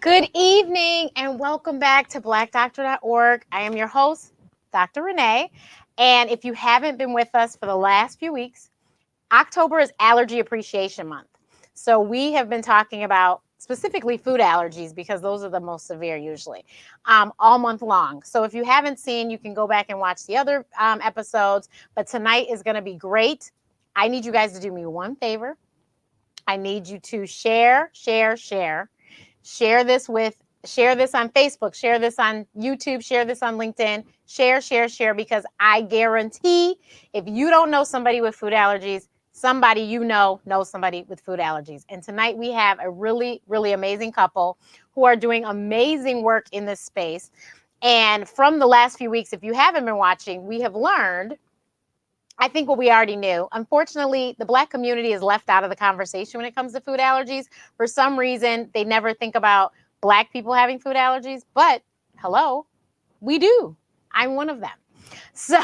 Good evening and welcome back to blackdoctor.org. I am your host, Dr. Renee. And if you haven't been with us for the last few weeks, October is Allergy Appreciation Month. So we have been talking about specifically food allergies because those are the most severe usually, all month long. So if you haven't seen, you can go back and watch the other episodes. But tonight is going to be great. I need you guys to do me one favor. I need you to share this share this on Facebook, share this on YouTube, share this on LinkedIn, share, because I guarantee if you don't know somebody with food allergies, somebody you know knows somebody with food allergies. And tonight we have a really, really amazing couple who are doing amazing work in this space. And from the last few weeks, if you haven't been watching, we have learned, I think, what we already knew. Unfortunately, the Black community is left out of the conversation when it comes to food allergies. For some reason, they never think about Black people having food allergies, but hello, we do. I'm one of them. So,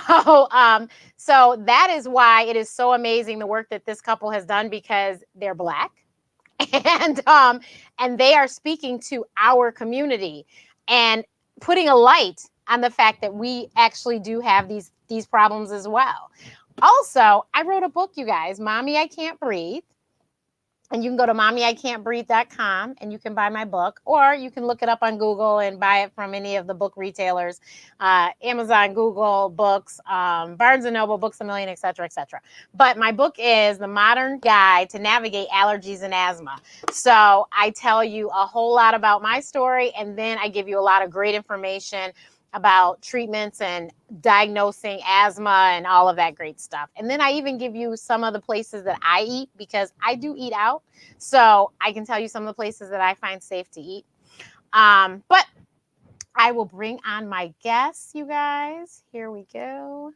so that is why it is so amazing the work that this couple has done, because they're Black, and they are speaking to our community and putting a light on the fact that we actually do have these problems as well. Also, I wrote a book, you guys, Mommy, I Can't Breathe. And you can go to mommyican'tbreathe.com and you can buy my book, or you can look it up on Google and buy it from any of the book retailers, Amazon, Google Books, Barnes & Noble, Books A Million, et cetera, et cetera. But my book is The Modern Guide to Navigate Allergies and Asthma. So I tell you a whole lot about my story, and then I give you a lot of great information about treatments and diagnosing asthma and all of that great stuff. And then I even give you some of the places that I eat, because I do eat out. So I can tell you some of the places that I find safe to eat. But I will bring on my guests, you guys. Here we go.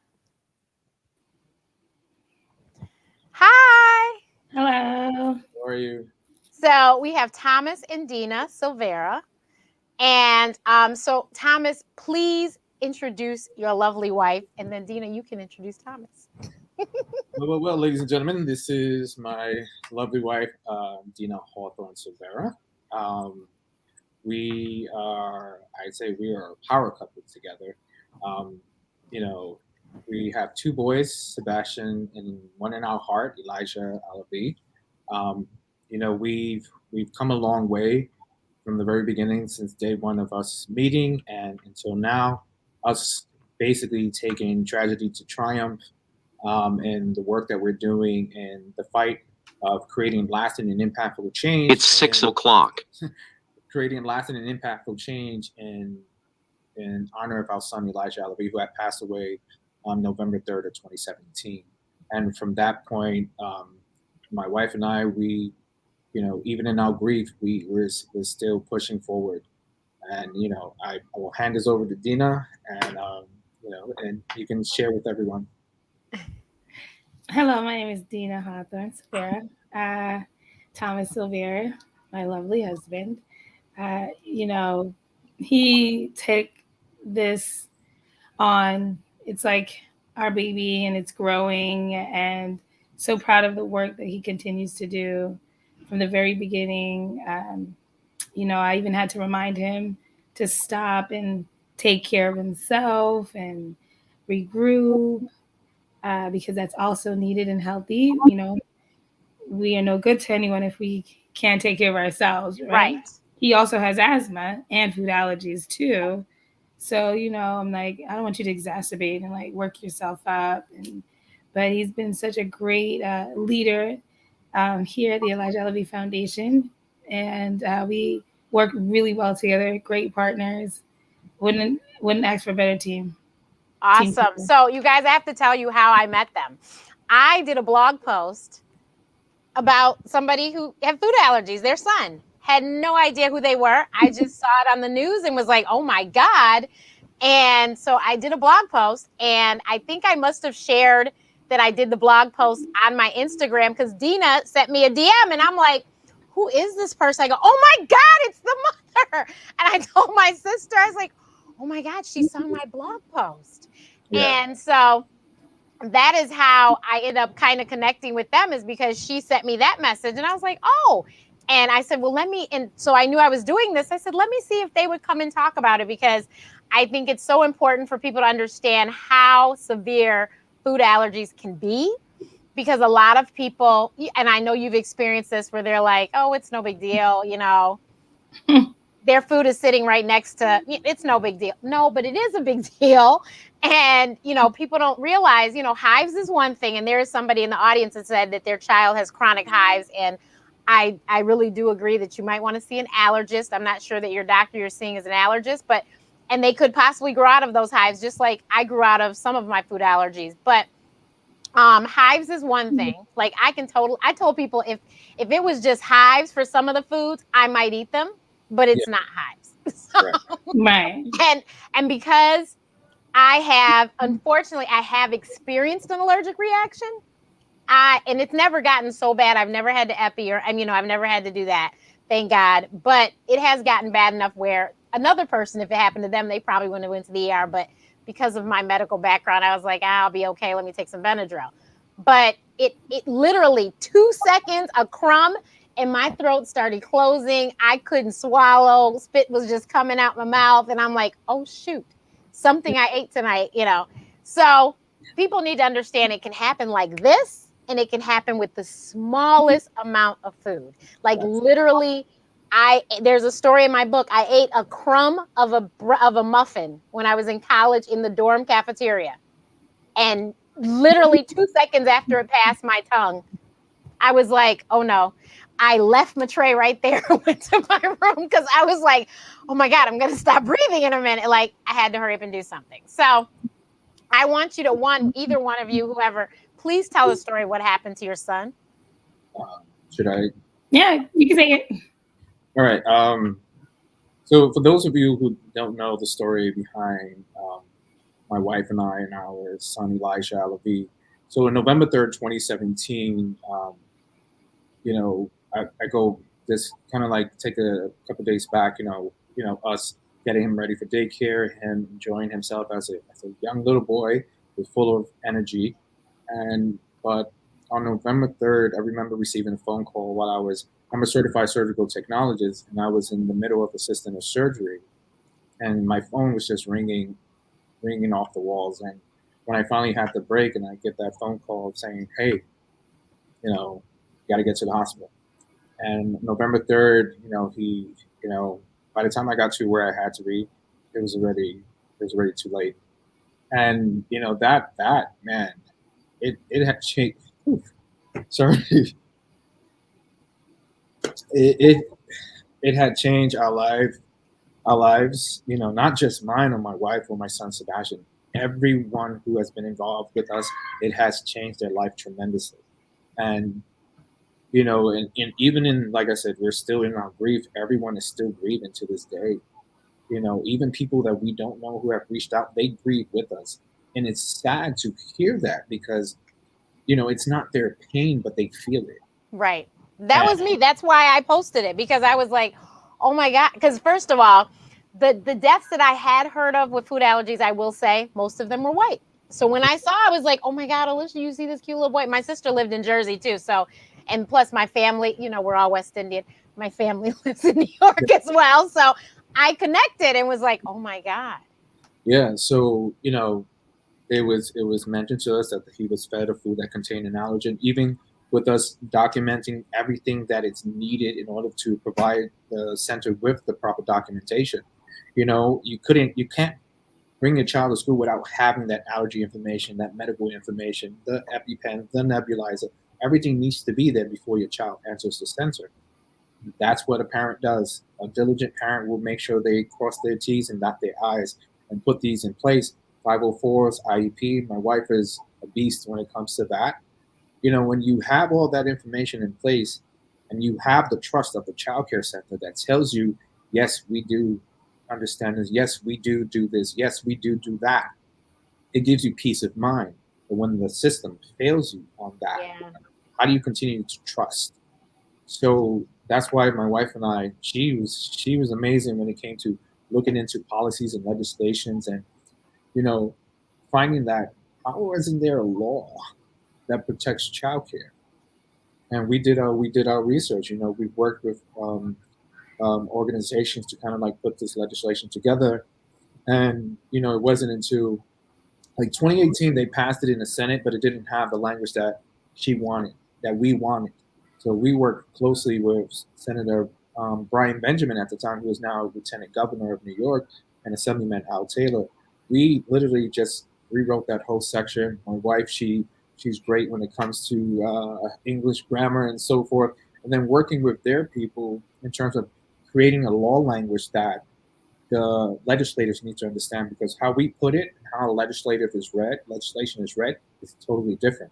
Hi. Hello. How are you? So we have Thomas and Dina Silvera. And so, Thomas, please introduce your lovely wife. And then, Dina, you can introduce Thomas. Well, ladies and gentlemen, this is my lovely wife, Dina Hawthorne Silvera. I'd say we are a power couple together. Um, we have two boys, Sebastian, and one in our heart, Elijah Alabi. Um, we've come a long way from the very beginning, since day one of us meeting and until now, us basically taking tragedy to triumph, and the work that we're doing in the fight of creating lasting and impactful change. It's 6 o'clock. Creating lasting and impactful change in honor of our son Elijah Alabi, who had passed away on November 3rd of 2017. And from that point, my wife and I, even in our grief, we're still pushing forward. And I will hand this over to Dina, and and you can share with everyone. Hello, my name is Dina Hawthorne Silvera. Thomas Silvera, my lovely husband. He took this on. It's like our baby, and it's growing, and so proud of the work that he continues to do from the very beginning. I even had to remind him to stop and take care of himself and regroup, because that's also needed and healthy. We are no good to anyone if we can't take care of ourselves, right? He also has asthma and food allergies too. So, I'm like, I don't want you to exacerbate and like work yourself up. But he's been such a great leader here at the Elijah Alabi Foundation. And we work really well together, great partners. Wouldn't ask for a better team. Awesome. So you guys, I have to tell you how I met them. I did a blog post about somebody who had food allergies. Their son had no idea who they were. I just saw it on the news and was like, oh my God. And so I did a blog post, and I think I must have shared that I did the blog post on my Instagram, because Dina sent me a DM and I'm like, who is this person? I go, oh my God, it's the mother. And I told my sister, I was like, oh my God, she saw my blog post. Yeah. And so that is how I ended up kind of connecting with them, is because she sent me that message. And I was like, oh, And I said, well, and so I knew I was doing this. I said, let me see if they would come and talk about it, because I think it's so important for people to understand how severe food allergies can be. Because a lot of people, and I know you've experienced this, where they're like, oh, it's no big deal, their food is sitting right next to, it's no big deal. No, but it is a big deal. And people don't realize, hives is one thing, and there is somebody in the audience that said that their child has chronic hives, and I really do agree that you might want to see an allergist. I'm not sure that your doctor you're seeing is an allergist, but and they could possibly grow out of those hives, just like I grew out of some of my food allergies. But hives is one thing. Like I told people, if it was just hives for some of the foods, I might eat them, but Yeah, it's not hives. So, right. Right. and because unfortunately I have experienced an allergic reaction, and it's never gotten so bad. I've never had to epi, or I've never had to do that, thank God. But it has gotten bad enough where another person, if it happened to them, they probably wouldn't have went to the ER. But because of my medical background, I was like, I'll be okay. Let me take some Benadryl. But it literally 2 seconds, a crumb, and my throat started closing. I couldn't swallow. Spit was just coming out my mouth, and I'm like, oh shoot, something I ate tonight. So people need to understand it can happen like this, and it can happen with the smallest amount of food. Like That's literally, there's a story in my book. I ate a crumb of a muffin when I was in college in the dorm cafeteria, and literally 2 seconds after it passed my tongue, I was like, oh no. I left my tray right there, went to my room, because I was like, oh my God, I'm going to stop breathing in a minute. Like, I had to hurry up and do something. So I want you to, either one of you, whoever, please tell the story what happened to your son. should I? Yeah, you can say it. All right. So for those of you who don't know the story behind my wife and I and our son Elijah Alavi, so on November 3rd, 2017, I go this kind of like take a couple days back, us getting him ready for daycare, him enjoying himself as a young little boy, was full of energy, and but on November 3rd, I remember receiving a phone call while I'm a certified surgical technologist, and I was in the middle of assisting a surgery, and my phone was just ringing off the walls, and when I finally had the break, and I get that phone call saying, "Hey, you got to get to the hospital." And November 3rd, by the time I got to where I had to be, it was already too late. And that man, it had changed. Sorry, it it had changed our lives. Not just mine or my wife or my son Sebastian. Everyone who has been involved with us, it has changed their life tremendously. And and even in, like I said, we're still in our grief. Everyone is still grieving to this day. Even people that we don't know who have reached out, they grieve with us, and it's sad to hear that because it's not their pain, but they feel it. Right. That was And me. That's why I posted it, because I was like, oh my God. Because first of all, the deaths that I had heard of with food allergies, I will say most of them were white. So when I saw, I was like, oh my God, Alicia, you see this cute little boy. My sister lived in Jersey too. So, and plus my family, we're all West Indian. My family lives in New York as well. So I connected and was like, oh my God. yeah, so it was mentioned to us that he was fed a food that contained an allergen, even with us documenting everything that is needed in order to provide the center with the proper documentation. You can't bring your child to school without having that allergy information, that medical information, the EpiPen, the nebulizer. Everything needs to be there before your child enters the center. That's what a parent does. A diligent parent will make sure they cross their T's and dot their I's and put these in place. 504s, IEP. My wife is a beast when it comes to that. When you have all that information in place and you have the trust of the child care center that tells you, yes, we do understand this. Yes, we do this. Yes, we do that. It gives you peace of mind. But when the system fails you on that, Yeah. how do you continue to trust? So that's why my wife and I, she was amazing when it came to looking into policies and legislations and you know finding that how isn't there a law that protects childcare? and we did our research. We worked with organizations to kind of like put this legislation together, and it wasn't until like 2018 they passed it in the Senate, but it didn't have the language that she wanted, that we wanted. So we worked closely with Senator Brian Benjamin at the time, who is now Lieutenant Governor of New York, and Assemblyman Al Taylor. We literally just rewrote that whole section. My wife, she's great when it comes to English grammar and so forth, and then working with their people in terms of creating a law language that the legislators need to understand, because how we put it and how legislation is read is totally different.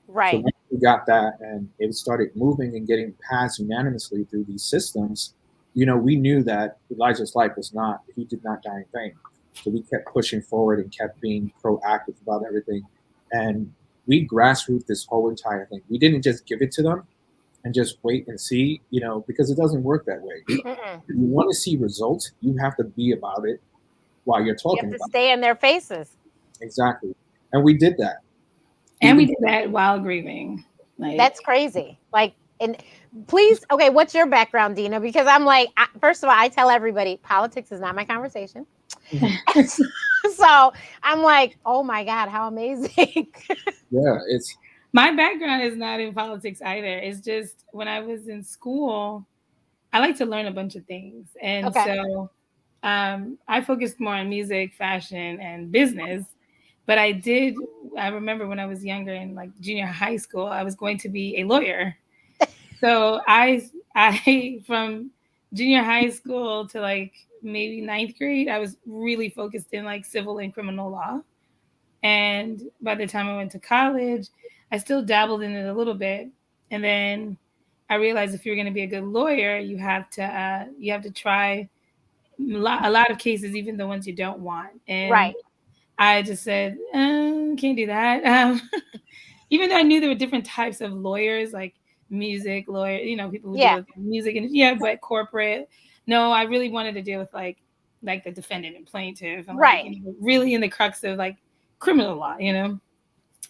So Right. once we got that and it started moving and getting passed unanimously through these systems, we knew that Elijah's life was not, he did not die in vain. So we kept pushing forward and kept being proactive about everything. And we grassrooted this whole entire thing. We didn't just give it to them and just wait and see, because it doesn't work that way. Mm-mm. If you want to see results, you have to be about it while you're You have talking to about stay in their faces. it. Exactly. And we did that. And we Even did that while grieving. Like, That's crazy. Like, and please, okay, what's your background, Dina? Because I'm like, first of all, I tell everybody politics is not my conversation. So I'm like, oh my God, how amazing. yeah, it's my background is not in politics either. It's just when I was in school, I like to learn a bunch of things. And Okay. so I focused more on music, fashion, and business. But I remember when I was younger in like junior high school, I was going to be a lawyer. So I from junior high school to like maybe ninth grade, I was really focused in like civil and criminal law. And by the time I went to college, I still dabbled in it a little bit. And then I realized if you're going to be a good lawyer, you have to try a lot of cases, even the ones you don't want. And Right. I just said, can't do that. Even though I knew there were different types of lawyers, like music lawyer, people who deal Yeah. with music and yeah, but corporate. No, I really wanted to deal with like the defendant and plaintiff and like Right. really in the crux of like criminal law.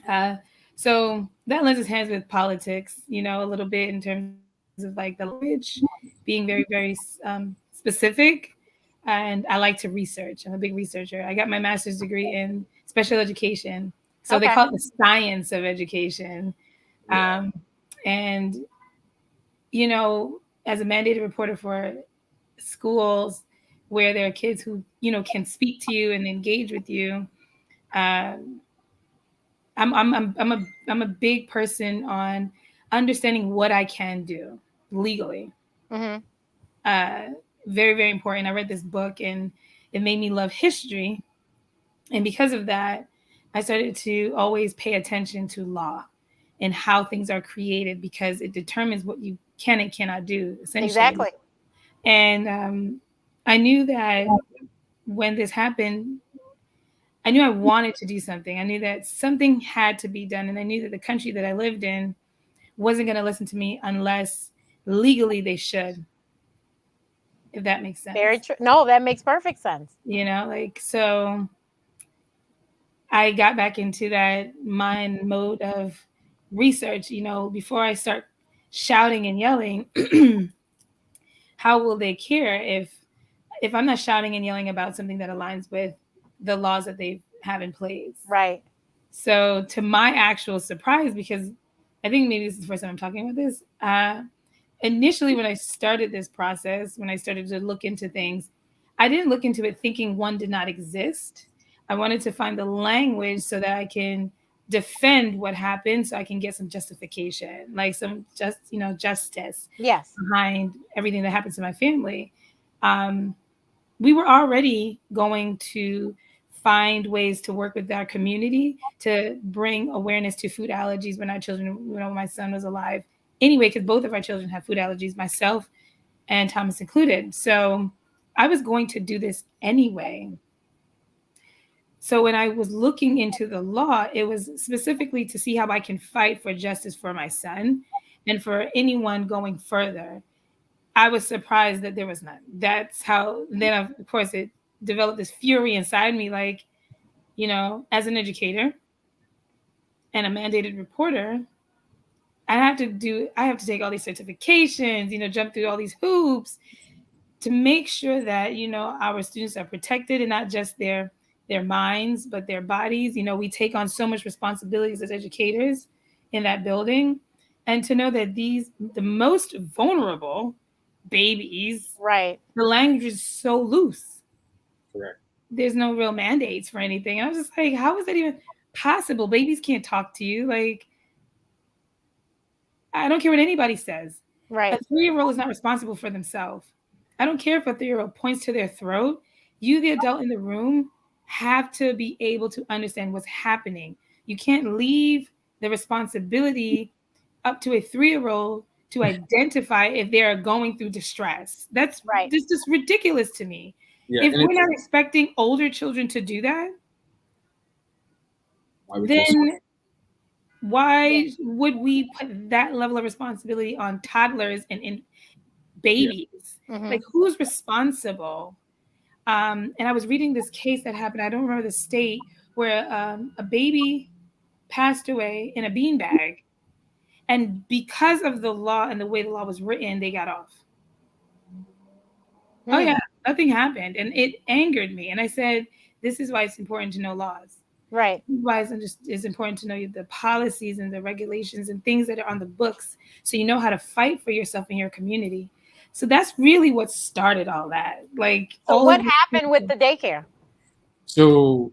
Uh, so that lends its hands with politics, a little bit in terms of like the language being very, very specific. And I like to research. I'm a big researcher. I got my master's degree in special education. So they Okay. call it the science of education. yeah, Um, and, as a mandated reporter for schools where there are kids who, can speak to you and engage with you, um, I'm a big person on understanding what I can do legally. Hmm. Uh, very, very important. I read this book and it made me love history. And because of that, I started to always pay attention to law and how things are created because it determines what you can and cannot do, essentially. Exactly. And I knew that when this happened, I knew I wanted to do something. I knew that something had to be done. And I knew that the country that I lived in wasn't going to listen to me unless legally they should, if that makes Very sense. true. No, that makes perfect sense. So I got back into that mind mode of research, before I start shouting and yelling, how will they care if I'm not shouting and yelling about something that aligns with the laws that they have in place? Right. So to my actual surprise, because I think maybe this is the first time I'm talking about this, initially when I started this process, when I started to look into things, I didn't look into it thinking one did not exist. I wanted to find the language so that I can defend what happened, so I can get some justification, like some justice Yes. behind everything that happened to my family. Um, we were already going to find ways to work with our community to bring awareness to food allergies when our children, when my son was alive. Anyway, because both of our children have food allergies, myself and Thomas included. So I was going to do this anyway. So when I was looking into the law, it was specifically to see how I can fight for justice for my son and for anyone going further. I was surprised that there was none. That's how, then of course, it developed this fury inside me. Like, as an educator and a mandated reporter, I have to take all these certifications, jump through all these hoops to make sure that, our students are protected, and not just their minds, but their bodies. We take on so much responsibilities as educators in that building. And to know that the most vulnerable babies, Right. the language is so loose. Correct. There's no real mandates for anything. And I was just like, how is that even possible? Babies can't talk to you. Like, I don't care what anybody says. A Right. 3-year-old is not responsible for themselves. I don't care if a 3-year-old points to their throat. You, the adult in the room, have to be able to understand what's happening. You can't leave the responsibility up to a 3-year-old to identify if they are going through distress. That's Right. just ridiculous to me. Yeah, If and we're it's not expecting older children to do that, why would you? then Yeah. why would we put that level of responsibility on toddlers and Yeah. babies? Mm-hmm. Like, who's responsible? And I was reading this case that happened, I don't remember the state, where a baby passed away in a beanbag. And because of the law and the way the law was written, they got off. Oh, Mm. yeah, nothing happened. And it angered me. And I said, this is why it's important to know laws. Right. Why it's important to know the policies and the regulations and things that are on the books, so you know how to fight for yourself in your community. So that's really what started all that. Like, So all what of happened with this. the daycare? So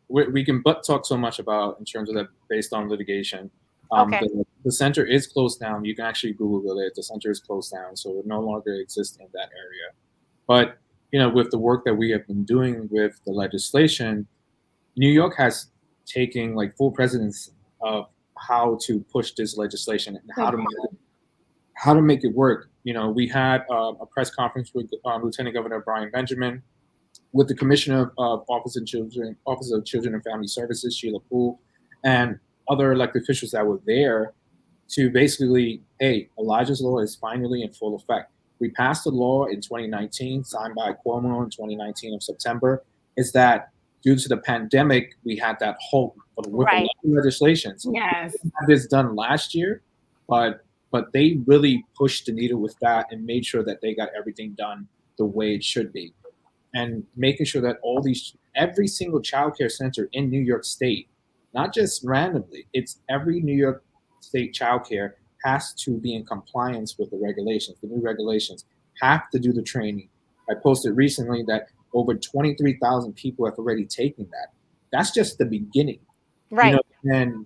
we can but talk so much about in terms of that based on litigation. Okay. The center is closed down. You can actually Google it. The center is closed down, so it no longer exists in that area. But with the work that we have been doing with the legislation, New York has taken like full precedence of how to push this legislation and how to make it work. We had a press conference with Lieutenant Governor Brian Benjamin, with the Commissioner of Office of Children and Family Services, Sheila Poole, and other elected officials that were there to basically, hey, Elijah's Law is finally in full effect. We passed the law in 2019, signed by Cuomo in 2019 of September. Is that due to the pandemic, we had that halt with a lot Right. of legislations. Yes. We had this done last year, but they really pushed the needle with that and made sure that they got everything done the way it should be, and making sure that every single childcare center in New York State, not just randomly, it's every New York State childcare has to be in compliance with the regulations. The new regulations have to do the training. I posted recently that over 23,000 people have already taken that. That's just the beginning, Right. and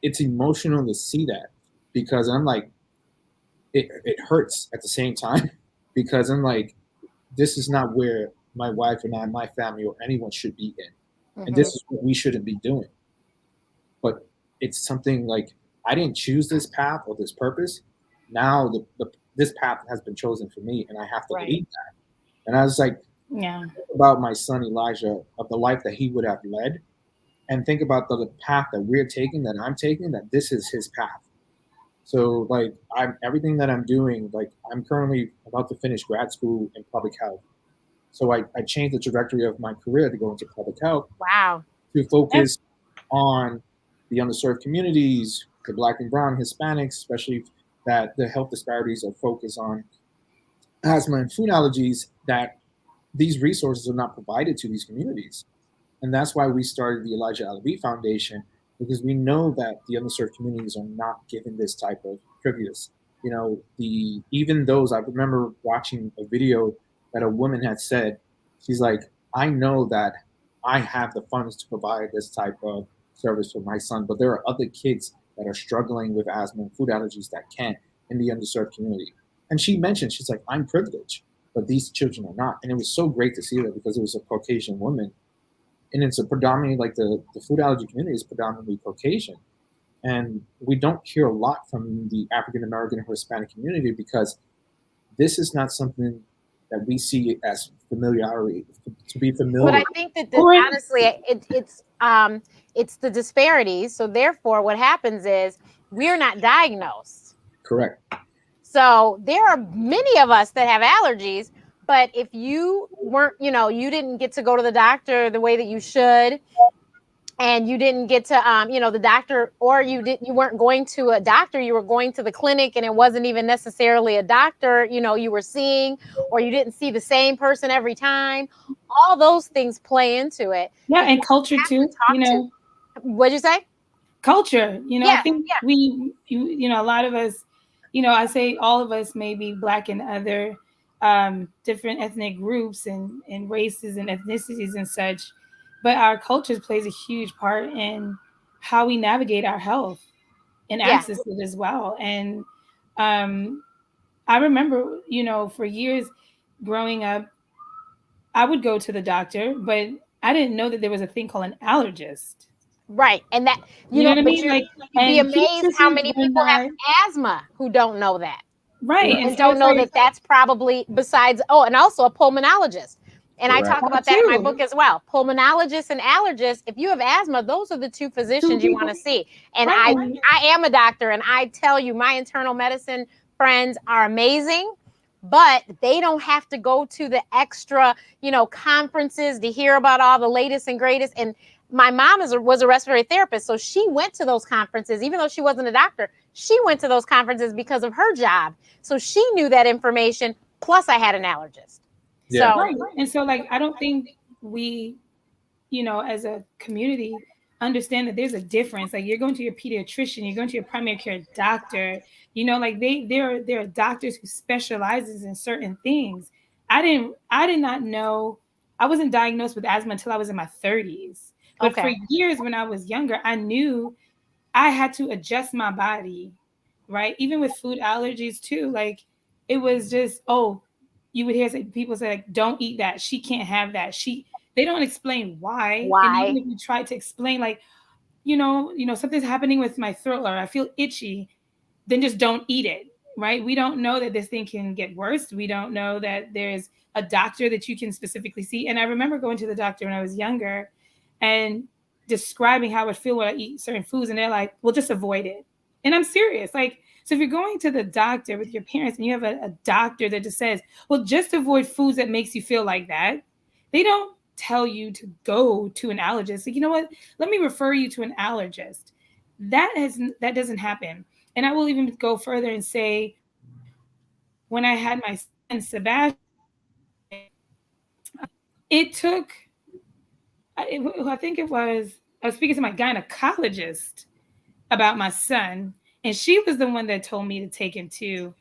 it's emotional to see that, because I'm like, it hurts at the same time, because I'm like, this is not where my wife and I, my family, or anyone should be in. And Mm-hmm. this is what we shouldn't be doing. But it's something like, I didn't choose this path or this purpose. Now this path has been chosen for me, and I have to Right. lead that. And I was like, Yeah. about my son Elijah, of the life that he would have led, and think about the path that we're taking, that I'm taking, that this is his path. So like, everything that I'm doing, like I'm currently about to finish grad school in public health. So I changed the trajectory of my career to go into public health, Wow. to focus on the underserved communities, the Black and Brown, Hispanics, especially, that the health disparities are focused on asthma and food allergies, that these resources are not provided to these communities. And that's why we started the Elijah Alabi Foundation, because we know that the underserved communities are not given this type of privilege. Even those, I remember watching a video that a woman had said, she's like, I know that I have the funds to provide this type of service for my son, but there are other kids that are struggling with asthma and food allergies that can't, in the underserved community. And she mentioned, she's like, I'm privileged, but these children are not. And it was so great to see that, because it was a Caucasian woman, and it's a predominantly, like, the food allergy community is predominantly Caucasian, and we don't hear a lot from the African American or Hispanic community, because this is not something that we see as familiarity, to be But familiar. I think that Or honestly, it's the disparities. So therefore, what happens is we're not diagnosed. Correct. So there are many of us that have allergies, but if you weren't, you didn't get to go to the doctor the way that you should, and you didn't get to the doctor, or you weren't going to a doctor, you were going to the clinic, and it wasn't even necessarily a doctor you were seeing, or you didn't see the same person every time. All those things play into it. Yeah, If you and culture have to too. talk to, what'd you say? Culture. I Yeah, think a lot of us, I say all of us, maybe Black and other different ethnic groups and races and ethnicities and such, but our cultures plays a huge part in how we navigate our health and yeah, access it as well. And um, I remember, for years growing up, I would go to the doctor, but I didn't know that there was a thing called an allergist. right. And that, You know what I but mean? Like, you'd be and amazed how pediatricians many were people have not asthma who don't know that. right. And And so don't it's know like that that's probably, besides, oh, and also a pulmonologist. And I talk Correct. that about that in my too. book as well. Pulmonologists and allergists, if you have asthma, those are the two Two physicians you want people, to see. And right? I am a doctor, and I tell you, my internal medicine friends are amazing, but they don't have to go to the extra, conferences to hear about all the latest and greatest. And my mom was a respiratory therapist, so she went to those conferences, even though she wasn't a doctor. She went to those conferences because of her job, so she knew that information. Plus, I had an allergist. Yeah. So Right. And so, like, I don't think we, as a community, understand that there's a difference. Like, you're going to your pediatrician, you're going to your primary care doctor. Like there are doctors who specializes in certain things. I did not know. I wasn't diagnosed with asthma until I was in my 30s. But for okay, years when I was younger, I knew I had to adjust my body, right? Even with food allergies too. Like, it was just, oh, you would hear people say, like, don't eat that. She can't have that. They don't explain why. And even why? if you try to explain, like, something's happening with my throat or I feel itchy, then just don't eat it, right? We don't know that this thing can get worse. We don't know that there's a doctor that you can specifically see. And I remember going to the doctor when I was younger and describing how I would feel when I eat certain foods. And they're like, well, just avoid it. And I'm serious. Like, so if you're going to the doctor with your parents and you have a doctor that just says, well, just avoid foods that makes you feel like that, they don't tell you to go to an allergist. Like, you know what? Let me refer you to an allergist. That doesn't happen. And I will even go further and say, when I had my son Sebastian, it took, I think it was, I was speaking to my gynecologist about my son, and she was the one that told me to take him to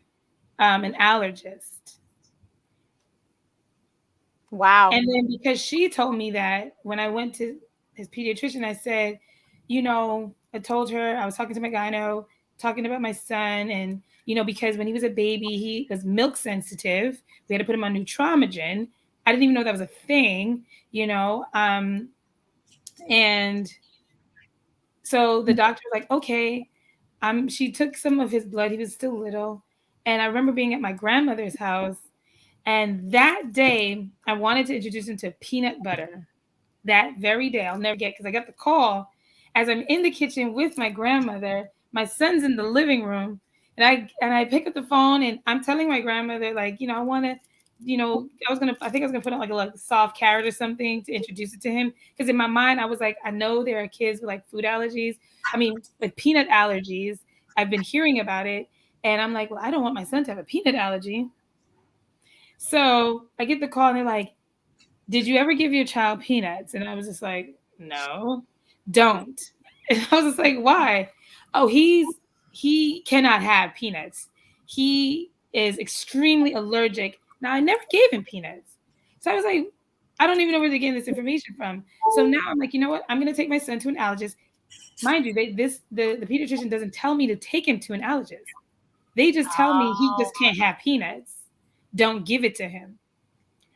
an allergist. Wow. And then because she told me that, when I went to his pediatrician, I said, I told her I was talking to my gyno, talking about my son, and because when he was a baby, he was milk sensitive. We had to put him on Nutramigen. I didn't even know that was a thing, and so the doctor was like, okay. She took some of his blood. He was still little, and I remember being at my grandmother's house, and that day I wanted to introduce him to peanut butter. That very day, I'll never get, because I got the call as I'm in the kitchen with my grandmother. My son's in the living room, and I pick up the phone and I'm telling my grandmother, like, I want to, I think I was gonna put on like a soft carrot or something to introduce it to him, because in my mind I was like, I know there are kids with like food allergies. I mean, with peanut allergies. I've been hearing about it, and I'm like, well, I don't want my son to have a peanut allergy. So I get the call and they're like, did you ever give your child peanuts? And I was just like, no, don't. And I was just like, why? Oh, he cannot have peanuts. He is extremely allergic. Now, I never gave him peanuts. So I was like, I don't even know where they're getting this information from. So now I'm like, you know what? I'm going to take my son to an allergist. Mind you, the pediatrician doesn't tell me to take him to an allergist. They just tell me he Oh, just can't have peanuts. Don't give it to him.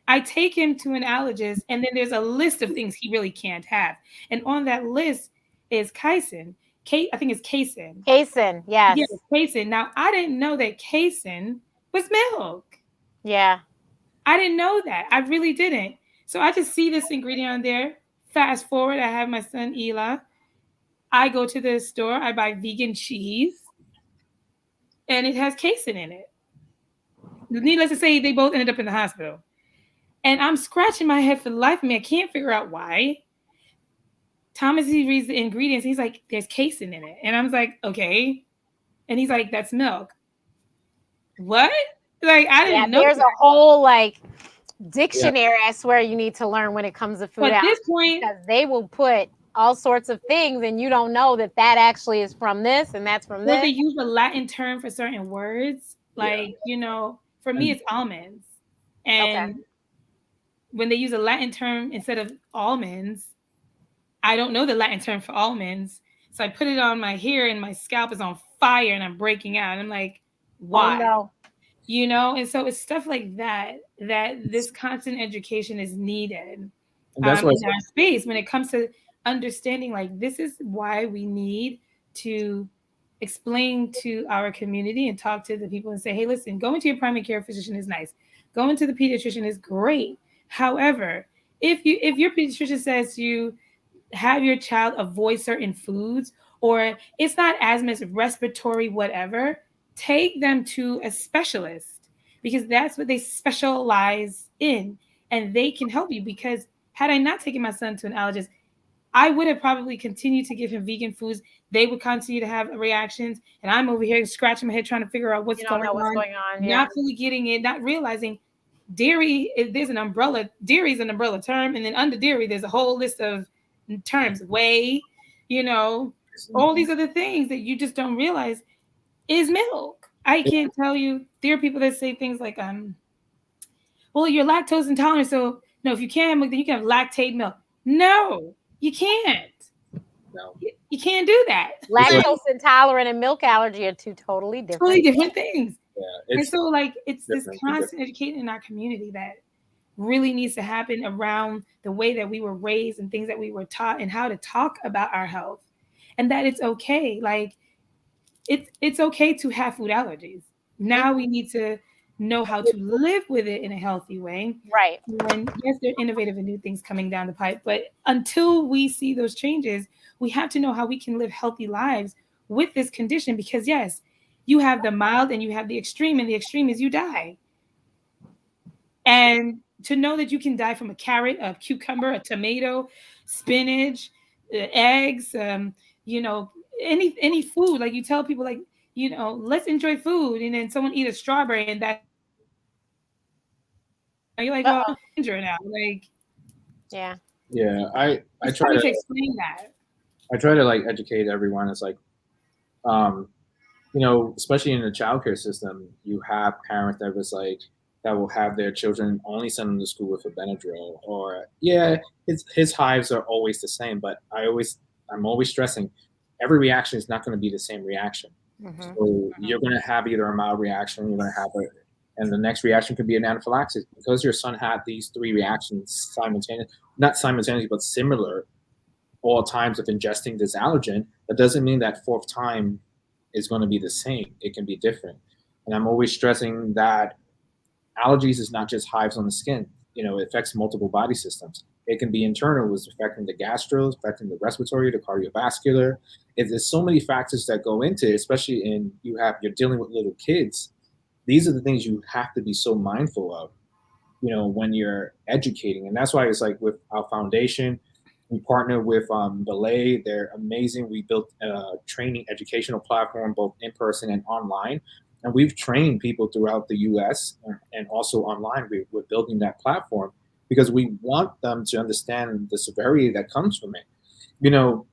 I take him to an allergist, and then there's a list of things he really can't have. And on that list is casein. I think it's casein. casein. Yeah, Yes. casein. Now, I didn't know that casein was milk. Yeah. I didn't know that. I really didn't. So I just see this ingredient on there. Fast forward, I have my son Eli. I go to the store, I buy vegan cheese, and it has casein in it. Needless to say, they both ended up in the hospital. And I'm scratching my head for the life of me. I can't figure out why. Thomas, he reads the ingredients. He's like, there's casein in it. And I was like, okay. And he's like, that's milk. What? Like, I Yeah, didn't know there's that. a whole like Yeah, dictionary I swear you need to learn when it comes to So food at this allergies point, because they will put all sorts of things and you don't know that that actually is from this and that's from or they this. use a Latin term for certain words. yeah, Like, for me, and it's almonds. Okay. And when they use a Latin term instead of almonds, I don't know the Latin term for almonds. So I put it on my hair and my scalp is on fire and I'm breaking out. And I'm like, Oh why? no. And so it's stuff like that this constant education is needed that's why in our space when it comes to understanding, like, this is why we need to explain to our community and talk to the people and say, hey, listen, going to your primary care physician is nice, going to the pediatrician is great. However, if your pediatrician says to you, have your child avoid certain foods, or it's not asthma, it's respiratory, whatever, take them to a specialist because that's what they specialize in and they can help you. Because had I not taken my son to an allergist, I would have probably continued to give him vegan foods. They would continue to have reactions. And I'm over here scratching my head trying to figure out what's You don't going know what's on, going on. Yeah. not fully getting it, not realizing dairy, there's an umbrella, dairy is an umbrella term. And then under dairy, there's a whole list of terms, whey, you know, all these other things that you just don't realize is milk. I can't tell you. There are people that say things like, well, you're lactose intolerant, so no, if you can't have milk, then you can have lactate milk. No, you can't. no, You can't do that. it's like Lactose intolerant and milk allergy are two totally Totally different different things. things. yeah, And it's so, like, it's this different. constant educating in our community that really needs to happen around the way that we were raised and things that we were taught and how to talk about our health. And that it's okay. Like, it's okay to have food allergies. Mhm. Now we need to know how to live with it in a healthy way. Right. And yes, they're innovative and new things coming down the pipe, but until we see those changes, we have to know how we can live healthy lives with this condition. Because yes, you have the mild and you have the extreme, and the extreme is you die. And to know that you can die from a carrot, a cucumber, a tomato, spinach, eggs, you know, any food. Like, you tell people, like, let's enjoy food, and then someone eat a strawberry, and that's it. You're like, well, Uh-oh. injured now. Like, Yeah. Yeah, I it's try funny to to explain that. like educate everyone. It's like, um, especially in the childcare system, you have parents that was like that will have their children only send them to school with a Benadryl, or yeah, his hives are always the same. But I'm always stressing, every reaction is not going to be the same reaction. Hmm. So you're going to have either a mild reaction, you're going to have and the next reaction could be an anaphylaxis because your son had these three reactions simultaneously, not simultaneously, but similar all times of ingesting this allergen. That doesn't mean that fourth time is going to be the same. It can be different. And I'm always stressing that allergies is not just hives on the skin. It affects multiple body systems. It can be internal, it's affecting the gastro, affecting the respiratory, the cardiovascular. There's so many factors that go into it, especially you're dealing with little kids. These are the things you have to be so mindful of, when you're educating. And that's why it's like with our foundation, we partner with Belay. They're amazing. We built a training educational platform, both in person and online. And we've trained people throughout the US and also online. We're building that platform because we want them to understand the severity that comes from it. You know,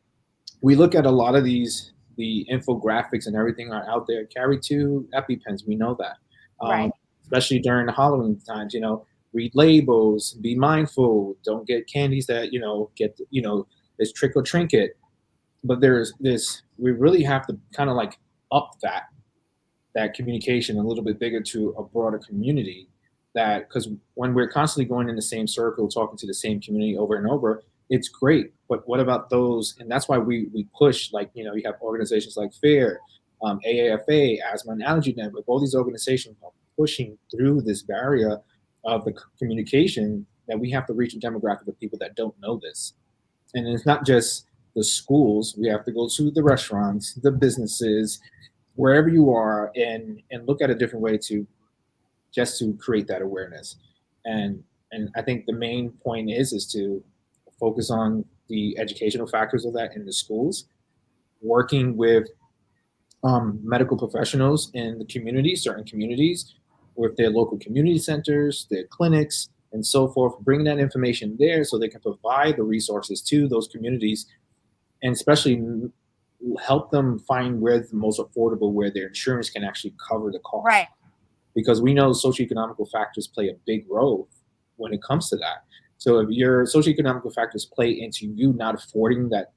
we look at a lot of the infographics and everything are out there. Carry two EpiPens, we know that. Right. Especially during the Halloween times, read labels, be mindful, don't get candies that get this trick or trinket. But there's this, we really have to kind of like up that communication a little bit bigger to a broader community. That because when we're constantly going in the same circle, talking to the same community over and over, it's great. But what about those? And that's why we push, like, you have organizations like FAIR, AAFA, Asthma and Allergy Network. All these organizations are pushing through this barrier of the communication that we have to reach a demographic of people that don't know this. And it's not just the schools. We have to go to the restaurants, the businesses, wherever you are, and look at a different way to just to create that awareness. And I think the main point is to focus on the educational factors of that in the schools, working with medical professionals in the community, certain communities, with their local community centers, their clinics, and so forth, bring that information there so they can provide the resources to those communities, and especially help them find where the most affordable, where their insurance can actually cover the cost. Right. Because we know socioeconomical factors play a big role when it comes to that. So if your socioeconomical factors play into you not affording that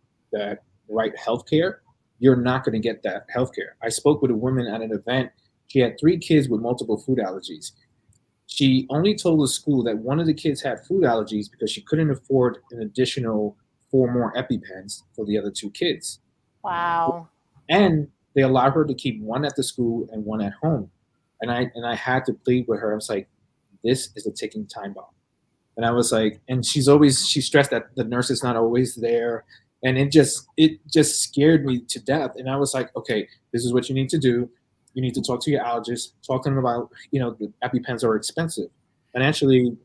right healthcare, you're not going to get that healthcare. I spoke with a woman at an event. She had 3 kids with multiple food allergies. She only told the school that one of the kids had food allergies because she couldn't afford an additional 4 more EpiPens for the other 2 kids. Wow. And they allowed her to keep one at the school and one at home. And I had to plead with her. I was like, this is a ticking time bomb. And I was like, and she stressed that the nurse is not always there. And it just scared me to death. And I was like, okay, this is what you need to do. You need to talk to your allergist, talk to them about, the EpiPens are expensive. And actually,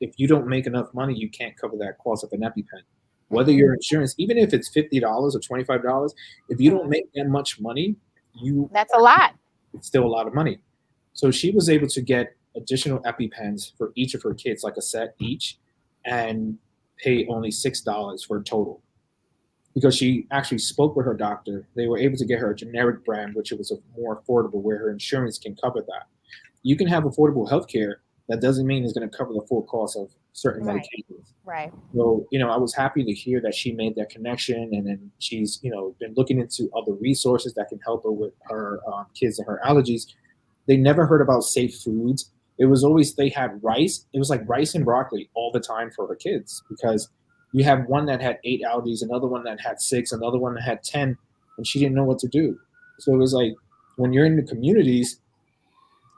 if you don't make enough money, you can't cover that cost of an EpiPen. Whether Mhm. your insurance, even if it's $50 or $25, if you don't make that much money, you That's a lot. it's still a lot of money. So she was able to get additional EpiPens for each of her kids, like a set each, and pay only $6 for a total. Because she actually spoke with her doctor, they were able to get her a generic brand, which was a more affordable, where her insurance can cover that. You can have affordable healthcare. That doesn't mean it's going to cover the full cost of certain Right. medications. Right. So, I was happy to hear that she made that connection, and then she's, been looking into other resources that can help her with her kids and her allergies. They never heard about safe foods. It was always they had rice. It was like rice and broccoli all the time for her kids, because you have one that had 8 allergies, another one that had 6, another one that had 10, and she didn't know what to do. So it was like, when you're in the communities,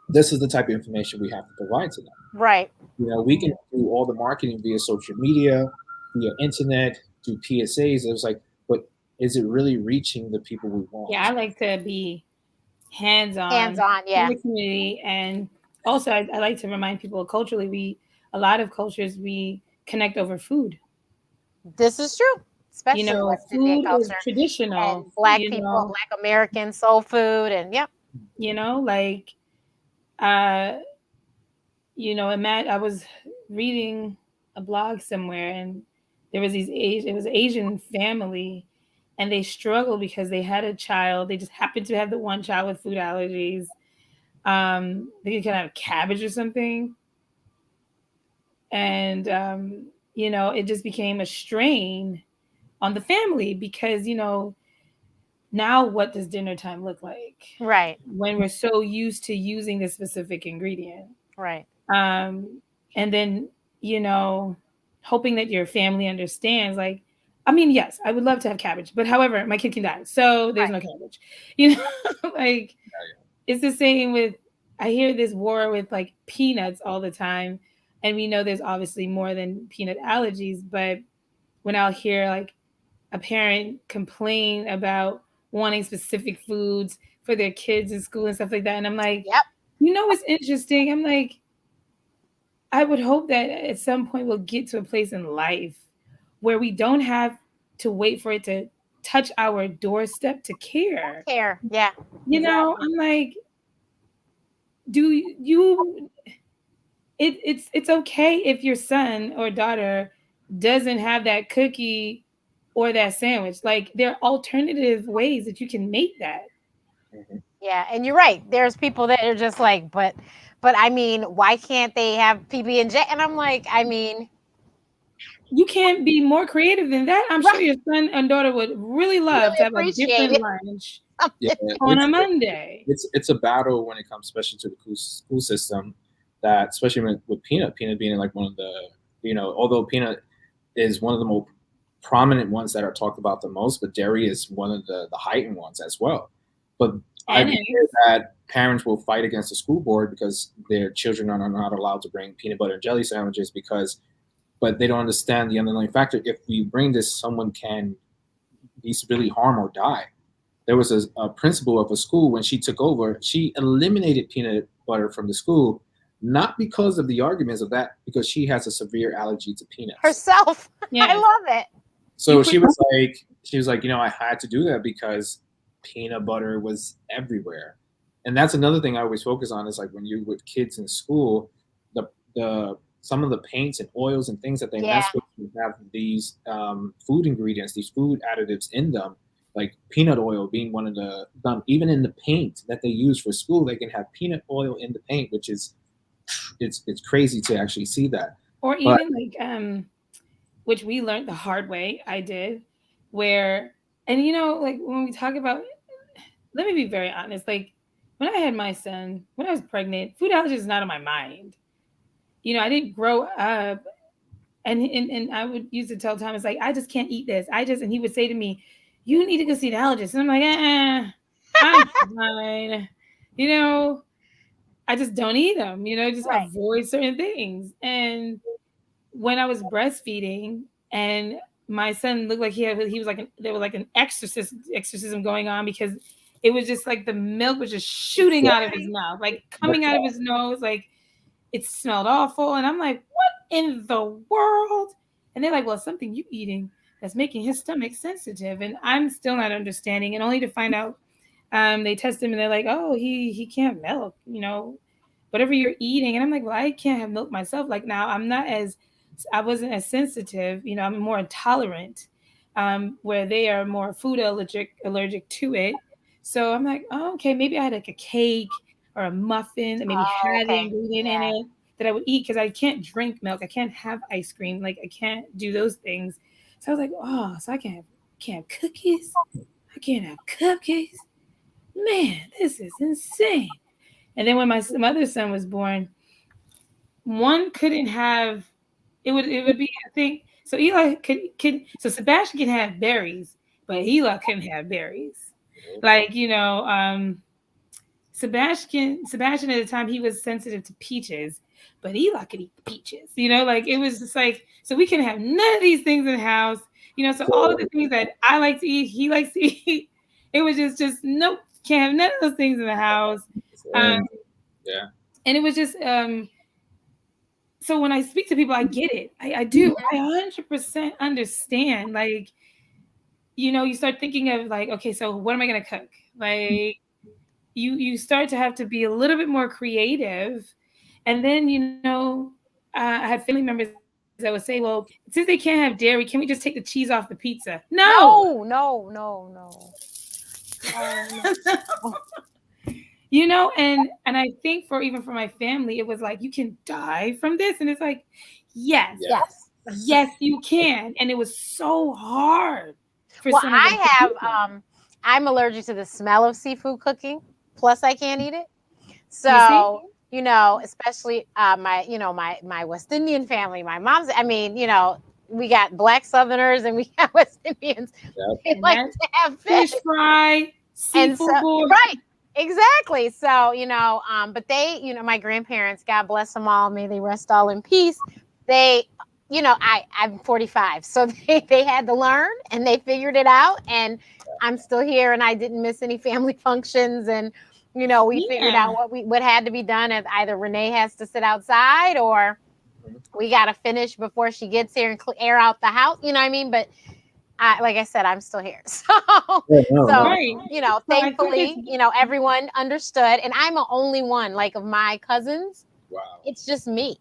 this is the type of information we have to provide to them. Right. We can do all the marketing via social media, via internet, do PSAs. It was like, but is it really reaching the people we Yeah, I want? like to be Hands hands-on on. in Yeah. the community, and also I like to remind people culturally, a lot of cultures we connect over food. This is true, especially West Indian Food is culture traditional. and Black people, Black American soul food, and yep. Like uh I was reading a blog somewhere, and there was it was an Asian family, and they struggled because they had a child. They just happened to have the one child with food allergies. They could have cabbage or something, and it just became a strain on the family because now what does dinner time look like Right. when we're so used to using this specific ingredient? Right. um and then you know hoping that your family understands, like, I mean, yes, I would love to have cabbage, but however, my kid can die, so there's Right. no cabbage. you know like, it's the same with, I hear this war with like peanuts all the time, and we know there's obviously more than peanut allergies, but when I'll hear like a parent complain about wanting specific foods for their kids in school and stuff like that, and I'm like, Yep. it's interesting. I'm like, I would hope that at some point we'll get to a place in life where we don't have to wait for it to touch our doorstep to care. Care. Yeah. Exactly. I'm like, do you it's okay if your son or daughter doesn't have that cookie or that sandwich. Like, there are alternative ways that you can make that. Mhm. Yeah, and you're right. There's people that are just like, but I mean, why can't they have PB&J? And I'm like, I mean, You can't be more creative than that. I'm sure right, your son and daughter would really love really to have a appreciate different it. lunch Yeah, on a Monday. it's a battle when it comes, especially to the school system. That especially with peanut being like one of the, although peanut is one of the more prominent ones that are talked about the most, but dairy is one of the heightened ones as well. But I've And heard that parents will fight against the school board because their children are not allowed to bring peanut butter and jelly sandwiches, but they don't understand the underlying factor. If we bring this, someone can be severely harmed or die. There was a principal of a school, when she took over, she eliminated peanut butter from the school not because of the arguments of that, because she has a severe allergy to peanuts. Herself. Yeah. I love it. So she was like, I had to do that because peanut butter was everywhere. And that's another thing I always focus on is like when you with kids in school, the some of the paints and oils and things that they mess with have these food ingredients, these food additives in them, like peanut oil being one of them. Even in the paint that they use for school, they can have peanut oil in the paint, which is it's crazy to actually see that. Or even like which we learned the hard way. I did, where and like when we talk about, let me be very honest. Like when I had my son, when I was pregnant, food allergy is not on my mind. I didn't grow up, and I would used to tell Thomas like I just can't eat this. And he would say to me, "You need to go see the allergist." And I'm like, I'm fine. I just don't eat them. Just Right. avoid certain things. And when I was breastfeeding, and my son looked like he was like there was like an exorcism going on, because it was just like the milk was just shooting out of his mouth, like coming out of his nose, like it smelled awful. And I'm like, what in the world? And they're like, well, it's something you eating that's making his stomach sensitive. And I'm still not understanding, and only to find out they test him and they're like, oh, he can't milk, whatever you're eating. And I'm like, well, I can't have milk myself. Like now I wasn't as sensitive, I'm more intolerant, where they are more food allergic to it. So I'm like, oh, okay, maybe I had like a cake or a muffin that maybe had an ingredient in it that I would eat, because I can't drink milk. I can't have ice cream. Like I can't do those things. So I was like, oh, so I can't have cookies. I can't have cupcakes. Man, this is insane. And then when my other son was born, one couldn't have. It would be, I think. So Eli could. So Sebastian can have berries, but Eli couldn't have berries. Like Sebastian at the time, he was sensitive to peaches, but Eli could eat the peaches. Like it was just like, so we can have none of these things in the house. So all of the things that I like to eat, he likes to eat. It was just nope, can't have none of those things in the house. Yeah. And it was just so when I speak to people, I get it. I do. I 100% understand. Like, you start thinking of like, okay, so what am I going to cook? Like, you start to have to be a little bit more creative. And then, I have family members that would say, well, since they can't have dairy, can we just take the cheese off the pizza? No. And I think for my family, it was like, you can die from this. And it's like, yes, you can. And it was so hard for some of them. I'm allergic to the smell of seafood cooking. Plus I can't eat it. So, especially my West Indian family, my mom's, we got Black Southerners and we got West Indians. They like to have fish fry, seafood. Right. Exactly. So, but they, my grandparents, God bless them all, may they rest all in peace. They, I'm 45, so they had to learn and they figured it out, and I'm still here and I didn't miss any family functions. And, we figured out what had to be done, as either Renee has to sit outside or we got to finish before she gets here and air out the house. You know what I mean? But like I said, I'm still here. So, thankfully, everyone understood. And I'm the only one, like, of my cousins. Wow. It's just me.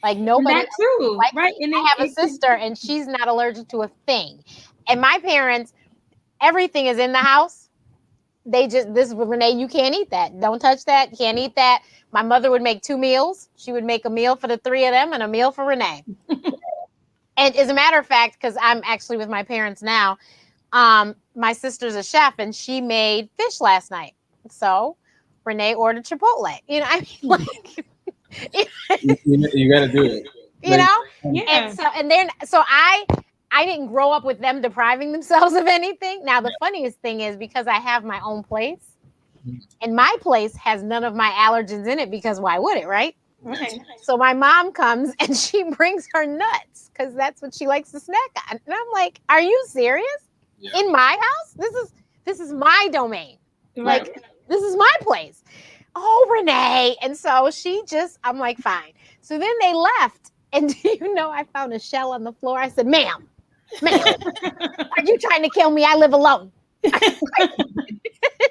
Like, nobody. Too. Like right. And I have a sister, and she's not allergic to a thing. And my parents, everything is in the house. This Renee, you can't eat that. Don't touch that. Can't eat that. My mother would make 2 meals. She would make a meal for the 3 of them and a meal for Renee. And as a matter of fact, because I'm actually with my parents now, my sister's a chef and she made fish last night. So Renee ordered Chipotle. You got to do it. And so I didn't grow up with them depriving themselves of anything. Now, the funniest thing is, because I have my own place, and my place has none of my allergens in it, because why would it, right? Right. So my mom comes and she brings her nuts because that's what she likes to snack on. And I'm like, are you serious? In my house? This is my domain. Right. Like, this is my place. Oh, Renee. And so I'm like, fine. So then they left. And do you know, I found a shell on the floor. I said, ma'am, are you trying to kill me? I live alone.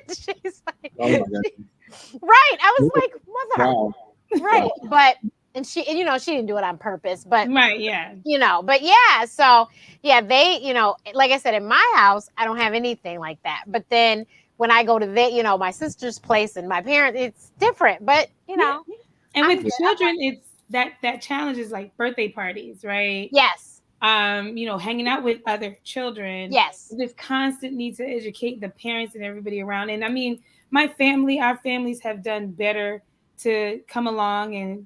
She's like, Oh my god. right. I was like, mother, Wow. right. Wow. But, and she didn't do it on purpose, but Right, yeah. but yeah, so yeah, they, like I said, in my house, I don't have anything like that. But then when I go to my sister's place and my parents, it's different. But Yeah. And I'm with good. children, it's that challenge is like birthday parties, right? Yes, Hanging out with other children. yes, This constant need to educate the parents and everybody around. And I mean, our families have done better to come along and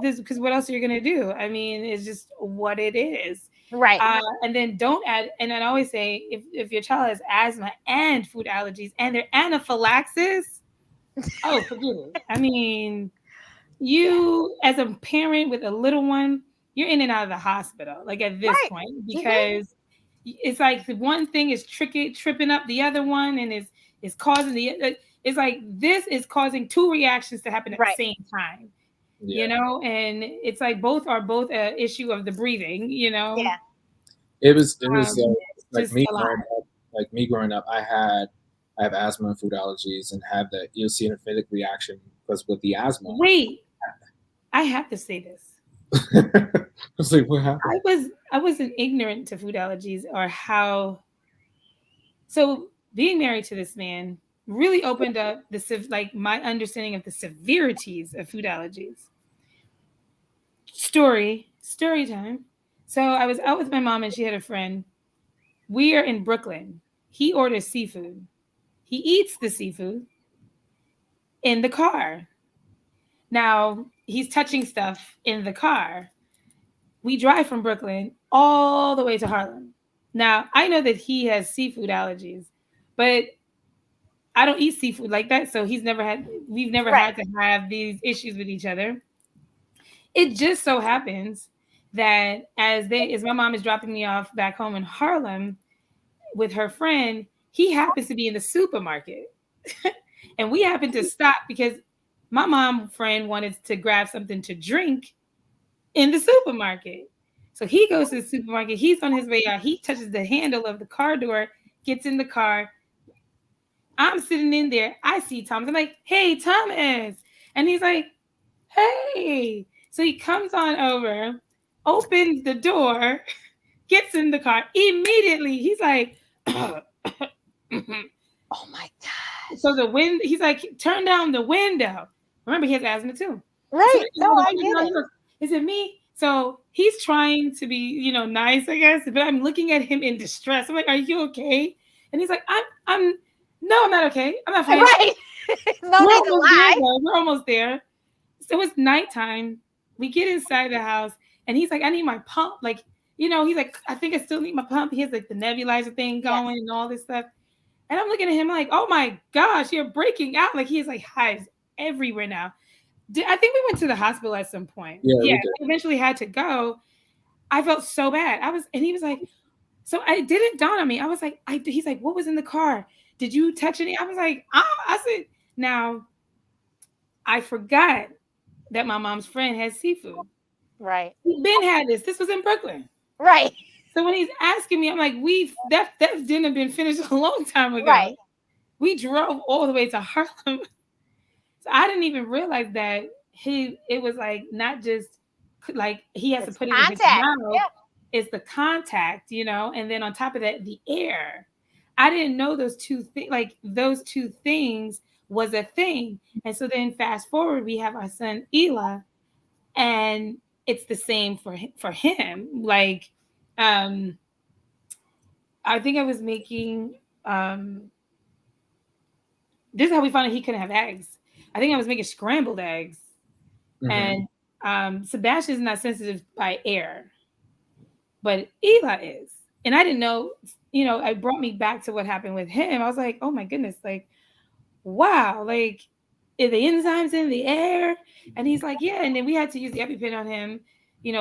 this, because what else are you gonna do? I mean, it's just what it is. right, And then don't add. And I always say, if your child has asthma and food allergies and their anaphylaxis, oh, forget it. I mean, yeah, you as a parent with a little one, you're in and out of the hospital like at this right, point, hmm, because it's like the one thing is tripping up the other one, and is causing it's like this is causing two reactions to happen at the right, same time, Yeah. and it's like both are both a issue of the breathing, yeah, It was it's like just me a lot. growing up. Like me growing up, I have asthma and food allergies, and have the eosinophilic reaction because with the asthma. Wait, I have to say this. I was like, what happened? I wasn't ignorant to food allergies or how. So being married to this man really opened up like my understanding of the severities of food allergies. Story time. So I was out with my mom and she had a friend. We are in Brooklyn. He orders seafood. He eats the seafood in the car. Now he's touching stuff in the car. We drive from Brooklyn all the way to Harlem. Now I know that he has seafood allergies, but I don't eat seafood like that, so we've never right, had to have these issues with each other. It just so happens that as my mom is dropping me off back home in Harlem with her friend, he happens to be in the supermarket. And we happened to stop because my mom friend wanted to grab something to drink in the supermarket. So he goes to the supermarket, he's on his way out, he touches the handle of the car door, gets in the car. I'm sitting in there. I see Thomas. I'm like, hey, Thomas. And he's like, hey. So he comes on over, opens the door, gets in the car. Immediately, he's like, so oh my gosh, the wind, he's like, turn down the window. Remember, he has asthma too. So right. he No, the I window get down, it. he goes, is it me? So he's trying to be, nice, I guess. But I'm looking at him in distress. I'm like, are you okay? And he's like, no, I'm not okay. I'm not fine. Right, no We're need to almost there, lie. though. We're almost there. So it's nighttime. We get inside the house, and he's like, I need my pump. Like, he's like, I think I still need my pump. He has like the nebulizer thing Yes, going and all this stuff. And I'm looking at him like, oh my gosh, you're breaking out. Like he has like hives everywhere now. I think we went to the hospital at some point. Yeah, Yeah, we did. we eventually had to go. I felt so bad. And he was like, so I didn't dawn on me. I was like, he's like, what was in the car? Did you touch any? I was like, I said, now I forgot that my mom's friend had seafood. right, He been had this. This was in Brooklyn. right, So when he's asking me, I'm like, that dinner been finished a long time ago. right. We drove all the way to Harlem. So I didn't even realize that it was like not just like he has to It's put it in his contact. mouth. Yep. It's the contact, and then on top of that, the air. I didn't know those two things was a thing. And so then fast forward, we have our son Ela, and it's the same for him. Like, um, I think I was making this is how we found out he couldn't have eggs. I think I was making scrambled eggs, Mm-hmm. and Sebastian is not sensitive by air, but Ela is. And I didn't know, it brought me back to what happened with him. I was like, oh my goodness, like, wow, like, are the enzymes in the air? And he's like, yeah. And then we had to use the EpiPen on him,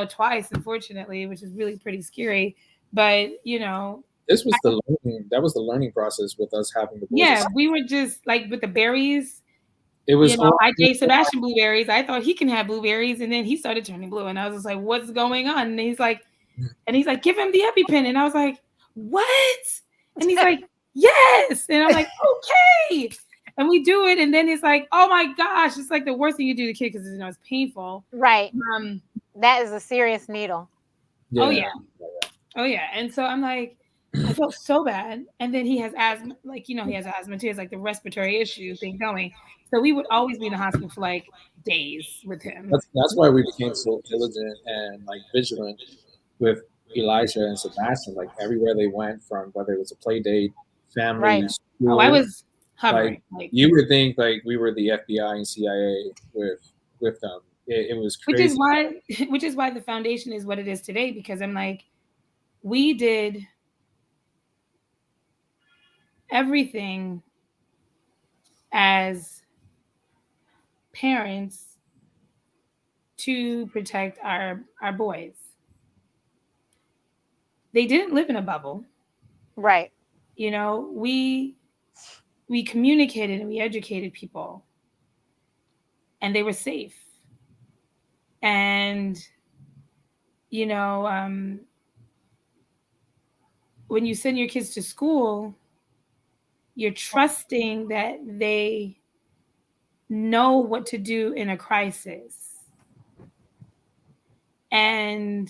twice, unfortunately, which is really pretty scary. But, This was that was the learning process with us having the boys. yeah, we were just like with the berries. It was orange. I gave Sebastian blueberries. I thought he can have blueberries, and then he started turning blue, and I was just like, "What's going on?" And he's like, "Give him the EpiPen," and I was like, "What?" And he's like, "Yes," and I'm like, "Okay." And we do it, and then it's like, "Oh my gosh!" It's like the worst thing you do to the kid because it's painful. Right. Um, That is a serious needle. Oh yeah. Oh yeah. And so I'm like, I felt so bad. And then he has asthma, like, he has asthma too. It's like the respiratory issue thing going. So we would always be in the hospital for like days with him. That's why we became so diligent and like vigilant with Elijah and Sebastian. Like everywhere they went, from whether it was a play date, family, Right. Oh, I school, was like hovering. Like, you would think like we were the FBI and CIA with them. It was which is crazy. why which is why the foundation is what it is today, because I'm like, we did everything as parents to protect our boys. They didn't live in a bubble. Right. We communicated and we educated people, and they were safe. And you know when you send your kids to school, you're trusting that they know what to do in a crisis. And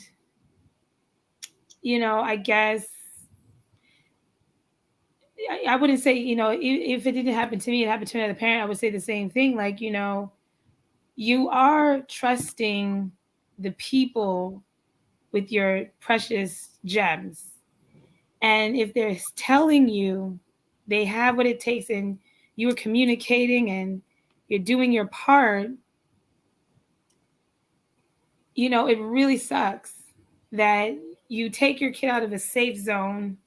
I guess I wouldn't say, if it didn't happen to me, it happened to another parent, I would say the same thing. Like, you are trusting the people with your precious gems. And if they're telling you they have what it takes, and you are communicating and you're doing your part, it really sucks that you take your kid out of a safe zone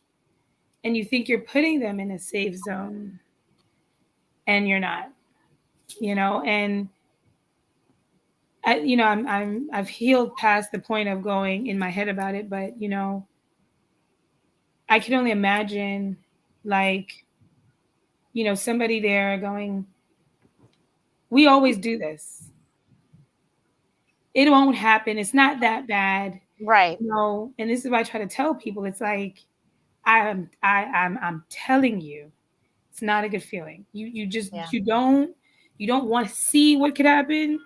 and you think you're putting them in a safe zone, and you're not, and I've healed past the point of going in my head about it, but I can only imagine, like, somebody there going, we always do this. It won't happen. It's not that bad. Right. And this is why I try to tell people, it's like, I'm telling you, it's not a good feeling. You just, Yeah. you don't want to see what could happen.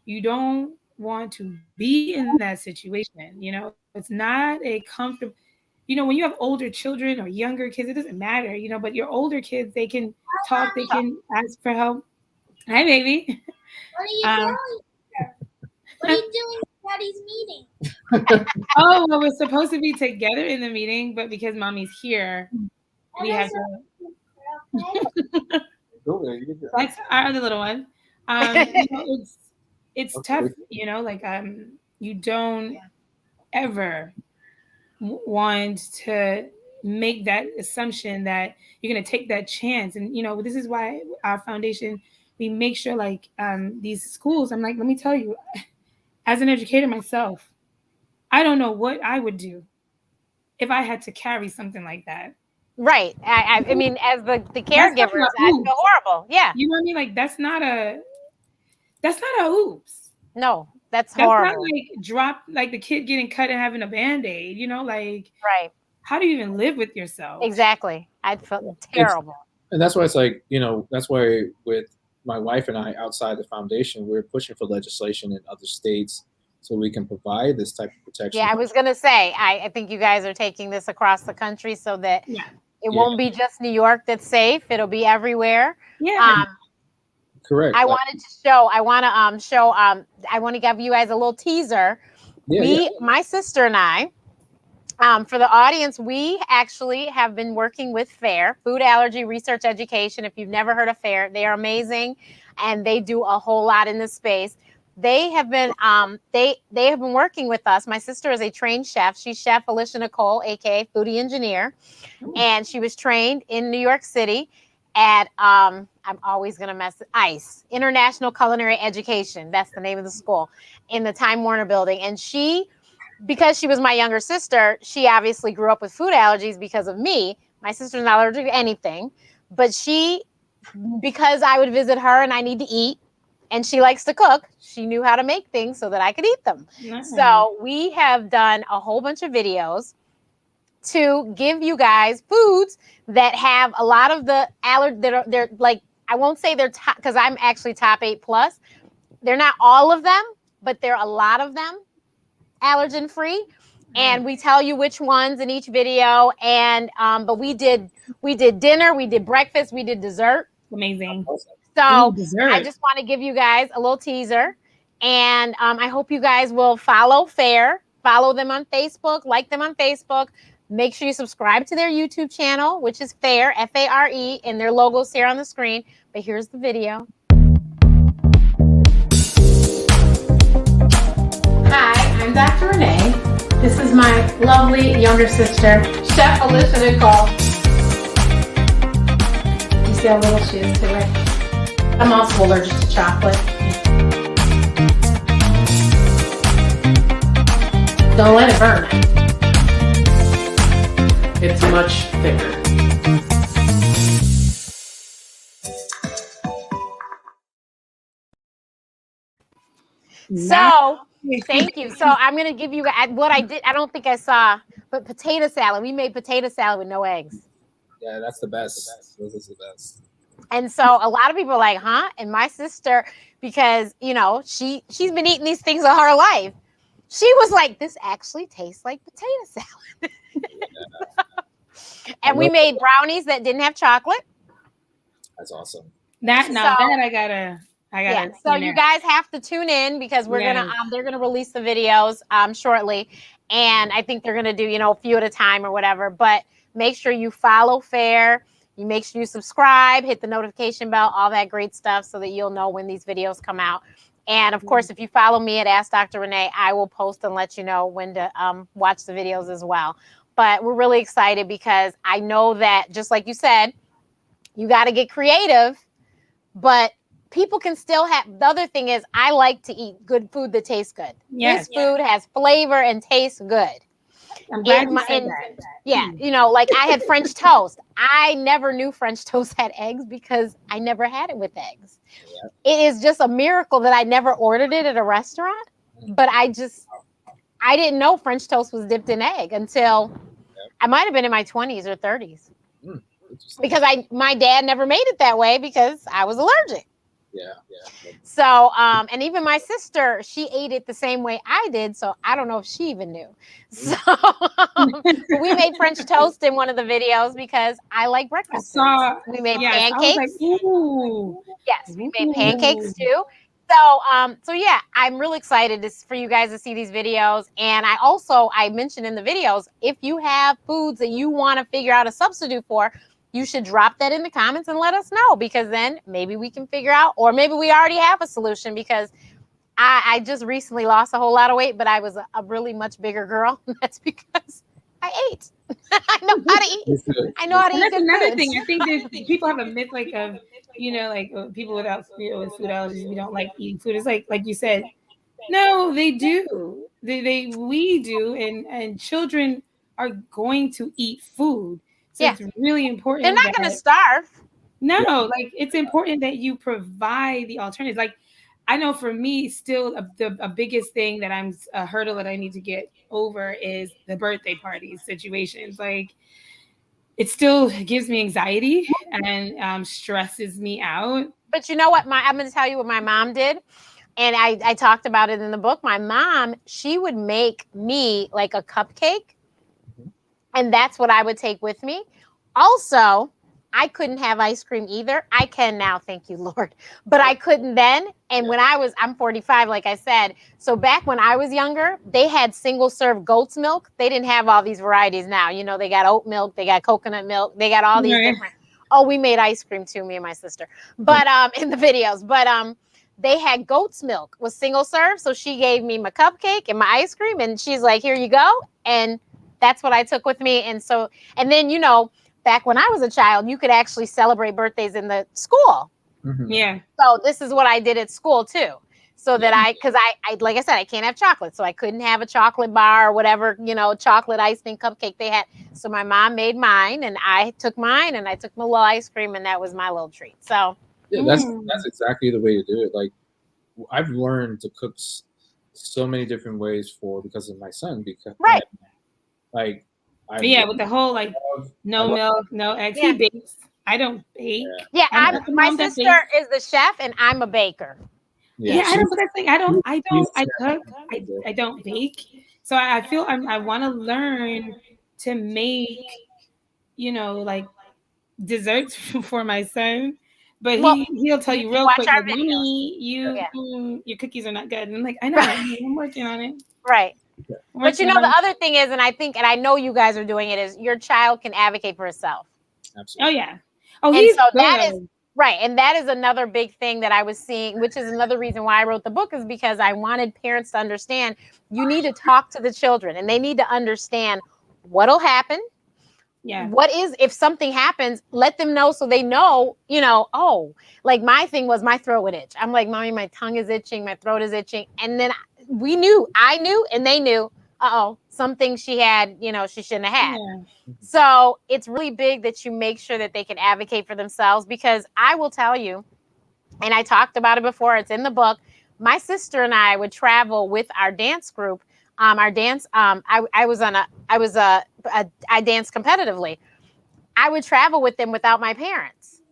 You don't want to be in that situation. It's not a comfortable, when you have older children or younger kids, it doesn't matter, but your older kids, they can talk, they can ask for help. Hi, baby. What are you doing? What are you doing at Daddy's meeting? Oh, well, we're supposed to be together in the meeting, but because mommy's here, we have to. That's our other little one. It's tough, like, you don't ever want to make that assumption that you're going to take that chance. And this is why our foundation, we make sure, like, these schools, I'm like, let me tell you, as an educator myself, I don't know what I would do if I had to carry something like that. Right. I mean, as the That's not caregivers, a I feel oops. horrible. Yeah. You know what I mean? Like, that's not a oops. No, that's That's not horrible. like the kid getting cut and having a Band-Aid, like, Right. how do you even live with yourself? Exactly. I'd feel terrible. And that's why it's like, that's why with my wife and I outside the foundation, we're pushing for legislation in other states so we can provide this type of protection. Yeah, I was going to say, I think you guys are taking this across the country so that it won't be just New York that's safe. It'll be everywhere. Yeah. Correct. I wanted to show, I want to give you guys a little teaser. My sister and I, for the audience, we actually have been working with FAIR, Food Allergy Research Education. If you've never heard of FAIR, they are amazing, and they do a whole lot in this space. They have been they have been working with us. My sister is a trained chef. She's Chef Alicia Nicole, aka Foodie Engineer, and she was trained in New York City at I'm always gonna mess it, ICE, International Culinary Education. That's the name of the school, in the Time Warner Building. And because she was my younger sister, she obviously grew up with food allergies because of me. My sister's not allergic to anything, but she because I would visit her and I need to eat, and she likes to cook, she knew how to make things so that I could eat them. Nice. So we have done a whole bunch of videos to give you guys foods that have a lot of the they're like, I won't say they're top, because I'm actually top 8 plus. They're not all of them, but there are a lot of them allergen free. And we tell you which ones in each video. And but we did dinner, we did breakfast, we did dessert. Amazing. So dessert. I just want to give you guys a little teaser. And I hope you guys will follow FARE. Follow them on Facebook, like them on Facebook. Make sure you subscribe to their YouTube channel, which is FARE, F-A-R-E, and their logo's here on the screen. But here's the video. Hi, I'm Dr. Renee. This is my lovely younger sister, Chef Alicia Nicole. You see how little she is to it? I'm also allergic to chocolate. Don't let it burn. It's much thicker. So, thank you. So I'm going to give you what I did. I don't think I saw, but potato salad. We made potato salad with no eggs. Yeah, that's the best. This is the best. And so a lot of people are like, huh? And my sister, because, you know, she's been eating these things all her life. She was like, this actually tastes like potato salad. And we made brownies that didn't have chocolate. That's awesome. That I gotta. Yeah, so you guys have to tune in because we're gonna they're gonna release the videos shortly, and I think they're gonna do, you know, a few at a time or whatever. But make sure you follow FARE. You make sure you subscribe, hit the notification bell, all that great stuff, so that you'll know when these videos come out. And of course, if you follow me at Ask Dr. Renee, I will post and let you know when to watch the videos as well. But we're really excited because I know that, just like you said, you got to get creative, but people can still have. The other thing is, I like to eat good food that tastes good. Yes, this food has flavor and tastes good. I'm glad you said that. Yeah, you know, like I had French toast. I never knew French toast had eggs because I never had it with eggs. Yep. It is just a miracle that I never ordered it at a restaurant, but I didn't know French toast was dipped in egg until I might have been in my 20s or 30s. Because my dad never made it that way because I was allergic. Yeah. So, and even my sister, she ate it the same way I did. So I don't know if she even knew. So we made French toast in one of the videos because I like breakfast foods. We made pancakes. I was like, ooh. Yes, we made pancakes too. So yeah, I'm really excited for you guys to see these videos. And I mentioned in the videos, if you have foods that you want to figure out a substitute for, you should drop that in the comments and let us know, because then maybe we can figure out, or maybe we already have a solution, because I just recently lost a whole lot of weight, but I was a really much bigger girl. That's because I ate. I know how to eat. I know how to eat. That's another thing. I think people have a myth of, you know, like people with food allergies, we don't like eating food. It's like you said, no, they do. We do, and children are going to eat food. So it's really important. They're not going to starve. No, like it's important that you provide the alternatives. Like I know for me, still a biggest thing that a hurdle that I need to get over is the birthday party situations. Like it still gives me anxiety and stresses me out. But you know what? I'm going to tell you what my mom did. And I talked about it in the book. My mom, she would make me like a cupcake. And that's what I would take with me. Also, I couldn't have ice cream either. I can now, thank you, Lord. But I couldn't then. And when I'm 45, like I said. So back when I was younger, they had single serve goat's milk. They didn't have all these varieties now. You know, they got oat milk, they got coconut milk, they got all these different. Oh, we made ice cream too, me and my sister. But in the videos. But they had goat's milk was single serve. So she gave me my cupcake and my ice cream. And she's like, here you go. And that's what I took with me. And then, you know, back when I was a child, you could actually celebrate birthdays in the school. Yeah. So this is what I did at school too. so that because I, like I said, I can't have chocolate. So I couldn't have a chocolate bar or whatever, chocolate ice cream cupcake they had. So my mom made mine and I took mine and I took my little ice cream and that was my little treat. So Yeah, that's exactly the way to do it. Like I've learned to cook so many different ways because of my son. Because right. like I with the whole no milk, no eggs. Yeah. He bakes. I don't bake. Yeah, I'm not the my mom that sister bakes. is the chef and I'm a baker. Yeah, I don't. But that's like I cook. I I don't bake. So I feel I want to learn to make, like desserts for my son. But Well, he'll tell you you can real watch quick, our like, videos. Mommy, Yeah. your cookies are not good. And I'm like, I know, I'm working on it. Right. I'm But working the on it. other thing is, and I know you guys are doing it, is your child can advocate for herself. Absolutely. Oh yeah. Oh, And he's so good. that is right. And that is another big thing that I was seeing, which is another reason why I wrote the book, is because I wanted parents to understand you need to talk to the children and they need to understand what'll happen. Yeah. What is, if something happens, let them know so they know, oh, like my thing was my throat would itch. I'm like, Mommy, my tongue is itching, my throat is itching. And then I knew, and they knew, something she had, she shouldn't have had. Yeah. So it's really big that you make sure that they can advocate for themselves, because I will tell you, and I talked about it before, it's in the book. My sister and I would travel with our dance group. Our dance, I danced competitively. I would travel with them without my parents.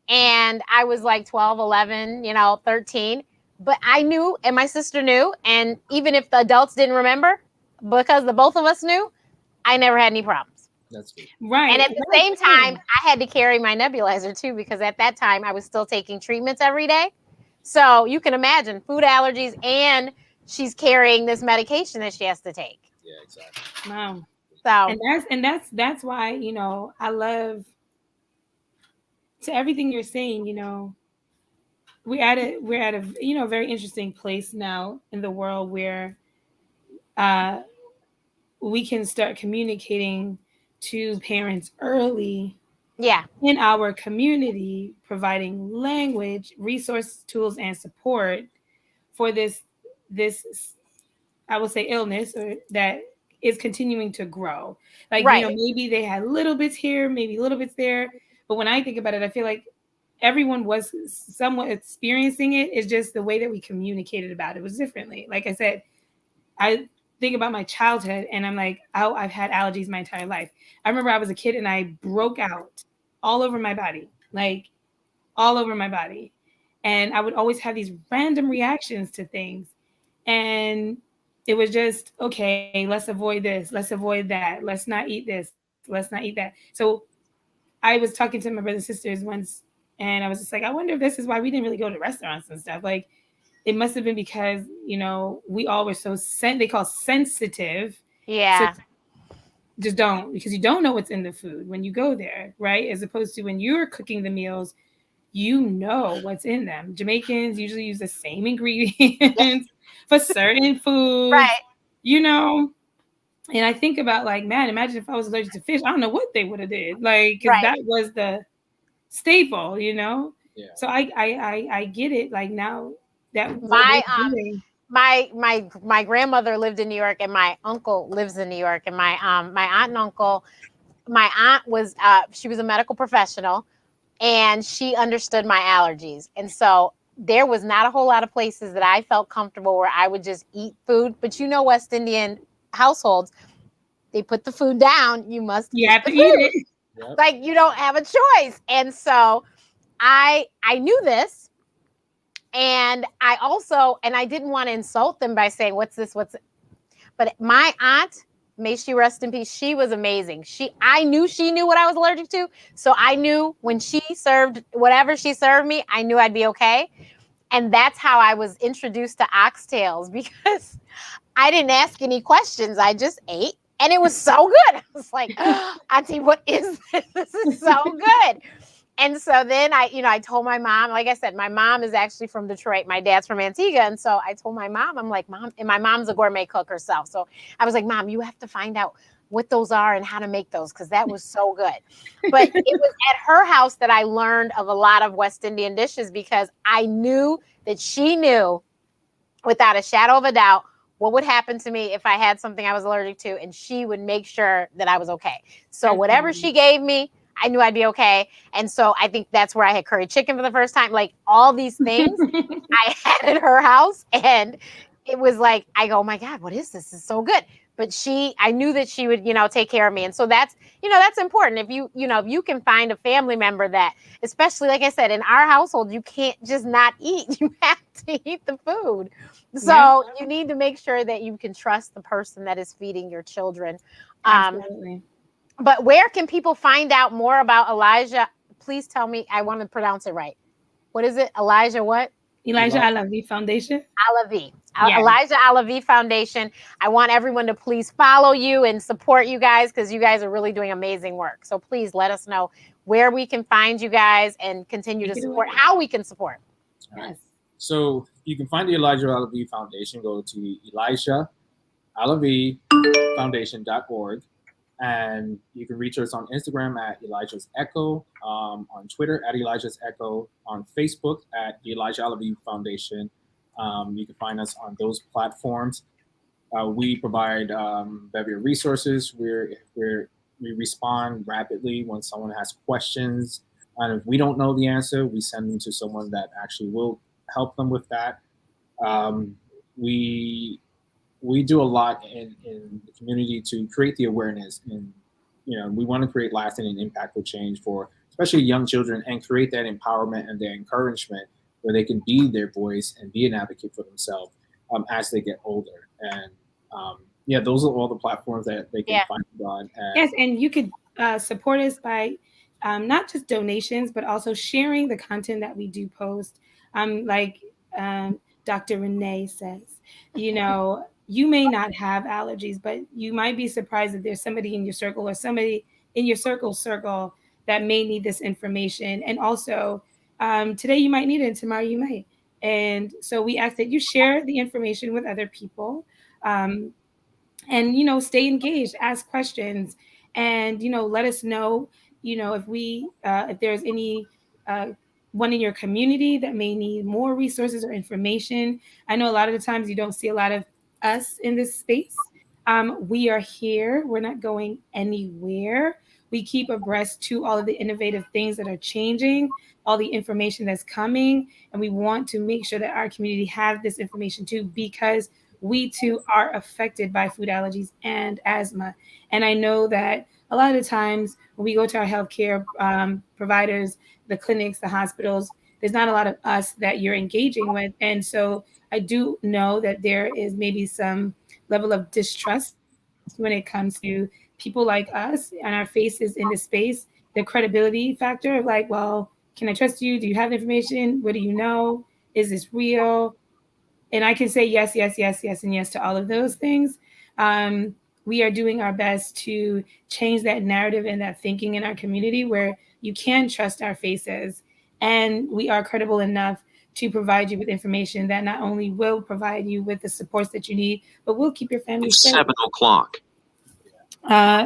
And I was like 12, 11, 13. But I knew, and my sister knew. And even if the adults didn't remember, because the both of us knew, I never had any problems. That's sweet. Right. And at the same time, I had to carry my nebulizer too, because at that time I was still taking treatments every day. So you can imagine food allergies, and she's carrying this medication that she has to take. Yeah, exactly. Wow. So that's why, I love, to everything you're saying, we're at a very interesting place now in the world where we can start communicating to parents early yeah, in our community, providing language, resource, tools, and support for this I will say illness, or that is continuing to grow. Like, right. maybe they had little bits here, maybe little bits there. But when I think about it, I feel like everyone was somewhat experiencing it. It's just the way that we communicated about it was differently. Like I said, I think about my childhood and I'm like, oh, I've had allergies my entire life. I remember I was a kid and I broke out all over my body, like all over my body. And I would always have these random reactions to things. And it was just, okay, let's avoid this, let's avoid that, let's not eat this, let's not eat that. So I was talking to my brothers and sisters once, and I was just like, I wonder if this is why we didn't really go to restaurants and stuff. Like, it must have been because, we all were so they call sensitive. Yeah. So just don't, because you don't know what's in the food when you go there, right? As opposed to when you're cooking the meals, you know what's in them. Jamaicans usually use the same ingredients for certain foods, Right. And I think about, like, man, imagine if I was allergic to fish. I don't know what they would have did, like, because Right. that was the staple, Yeah. So I get it. Like, now that what My we're doing. my grandmother lived in New York, and my uncle lives in New York, and my aunt and uncle, my aunt was she was a medical professional, and she understood my allergies. And so there was not a whole lot of places that I felt comfortable where I would just eat food. But West Indian households, they put the food down, you must You eat have the to eat food. it. Yep. Like, you don't have a choice. And so I knew this. And I didn't want to insult them by saying, what's this? But my aunt, may she rest in peace, she was amazing. I knew she knew what I was allergic to. So I knew when she served whatever she served me, I knew I'd be okay. And that's how I was introduced to oxtails, because I didn't ask any questions. I just ate. And it was so good. I was like, Auntie, what is this? This is so good. And so then I told my mom, like I said, my mom is actually from Detroit. My dad's from Antigua. And so I told my mom, I'm like, Mom, and my mom's a gourmet cook herself. So I was like, Mom, you have to find out what those are and how to make those, because that was so good. But it was at her house that I learned of a lot of West Indian dishes, because I knew that she knew without a shadow of a doubt what would happen to me if I had something I was allergic to, and she would make sure that I was okay. So whatever she gave me, I knew I'd be okay. And so I think that's where I had curry chicken for the first time. Like all these things I had at her house, and it was like, I go, oh my God, what is this? This is so good. But I knew that she would, take care of me. And so that's important. If if you can find a family member that, especially like I said, in our household, you can't just not eat. You have to eat the food. So you need to make sure that you can trust the person that is feeding your children. Absolutely. But where can people find out more about Elijah? Please tell me. I want to pronounce it right. What is it? Elijah what? Elijah Allergy Foundation. Allergy. Elijah Allergy Foundation. I want everyone to please follow you and support you guys, because you guys are really doing amazing work. So please let us know where we can find you guys and continue to support, how we can support. Yes. So you can find the Elijah Allergy Foundation. Go to ElijahAllergyFoundation.org. And you can reach us on Instagram at Elijah's Echo, on Twitter at Elijah's Echo, on Facebook at the Elijah Allergy Foundation. You can find us on those platforms. We provide bevy of resources. We respond rapidly when someone has questions. And if we don't know the answer, we send them to someone that actually will help them with that. We do a lot in the community to create the awareness, and we want to create lasting and impactful change for especially young children, and create that empowerment and the encouragement where they can be their voice and be an advocate for themselves as they get older. And those are all the platforms that they can find on. Yes, and you could support us by not just donations, but also sharing the content that we do post. Like Dr. Renee says, you may not have allergies, but you might be surprised that there's somebody in your circle or somebody in your circle that may need this information. And also, today you might need it, and tomorrow you might. And so we ask that you share the information with other people, and stay engaged, ask questions, and let us know, if there's any one in your community that may need more resources or information. I know a lot of the times you don't see a lot of us in this space. We are here. We're not going anywhere. We keep abreast to all of the innovative things that are changing, all the information that's coming, and we want to make sure that our community has this information too, because we too are affected by food allergies and asthma. And I know that a lot of the times when we go to our healthcare providers, the clinics, the hospitals, there's not a lot of us that you're engaging with. And so I do know that there is maybe some level of distrust when it comes to people like us and our faces in this space, the credibility factor of like, well, can I trust you? Do you have information? What do you know? Is this real? And I can say yes, yes, yes, yes, and yes to all of those things. We are doing our best to change that narrative and that thinking in our community where you can trust our faces, and we are credible enough to provide you with information that not only will provide you with the supports that you need, but will keep your family safe. 7 o'clock.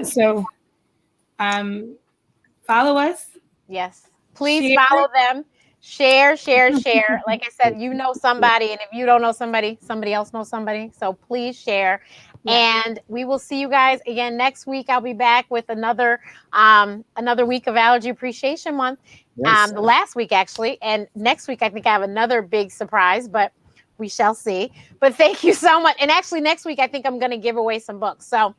So follow us. Yes. Please follow them. Share. Like I said, somebody, and if you don't know somebody, somebody else knows somebody. So please share. Yeah. And we will see you guys again next week. I'll be back with another week of Allergy Appreciation Month. Yes. The last week, actually. And next week, I think I have another big surprise, but we shall see. But thank you so much. And actually, next week, I think I'm going to give away some books. So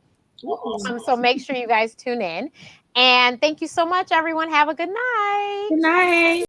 make sure you guys tune in. And thank you so much, everyone. Have a good night. Good night.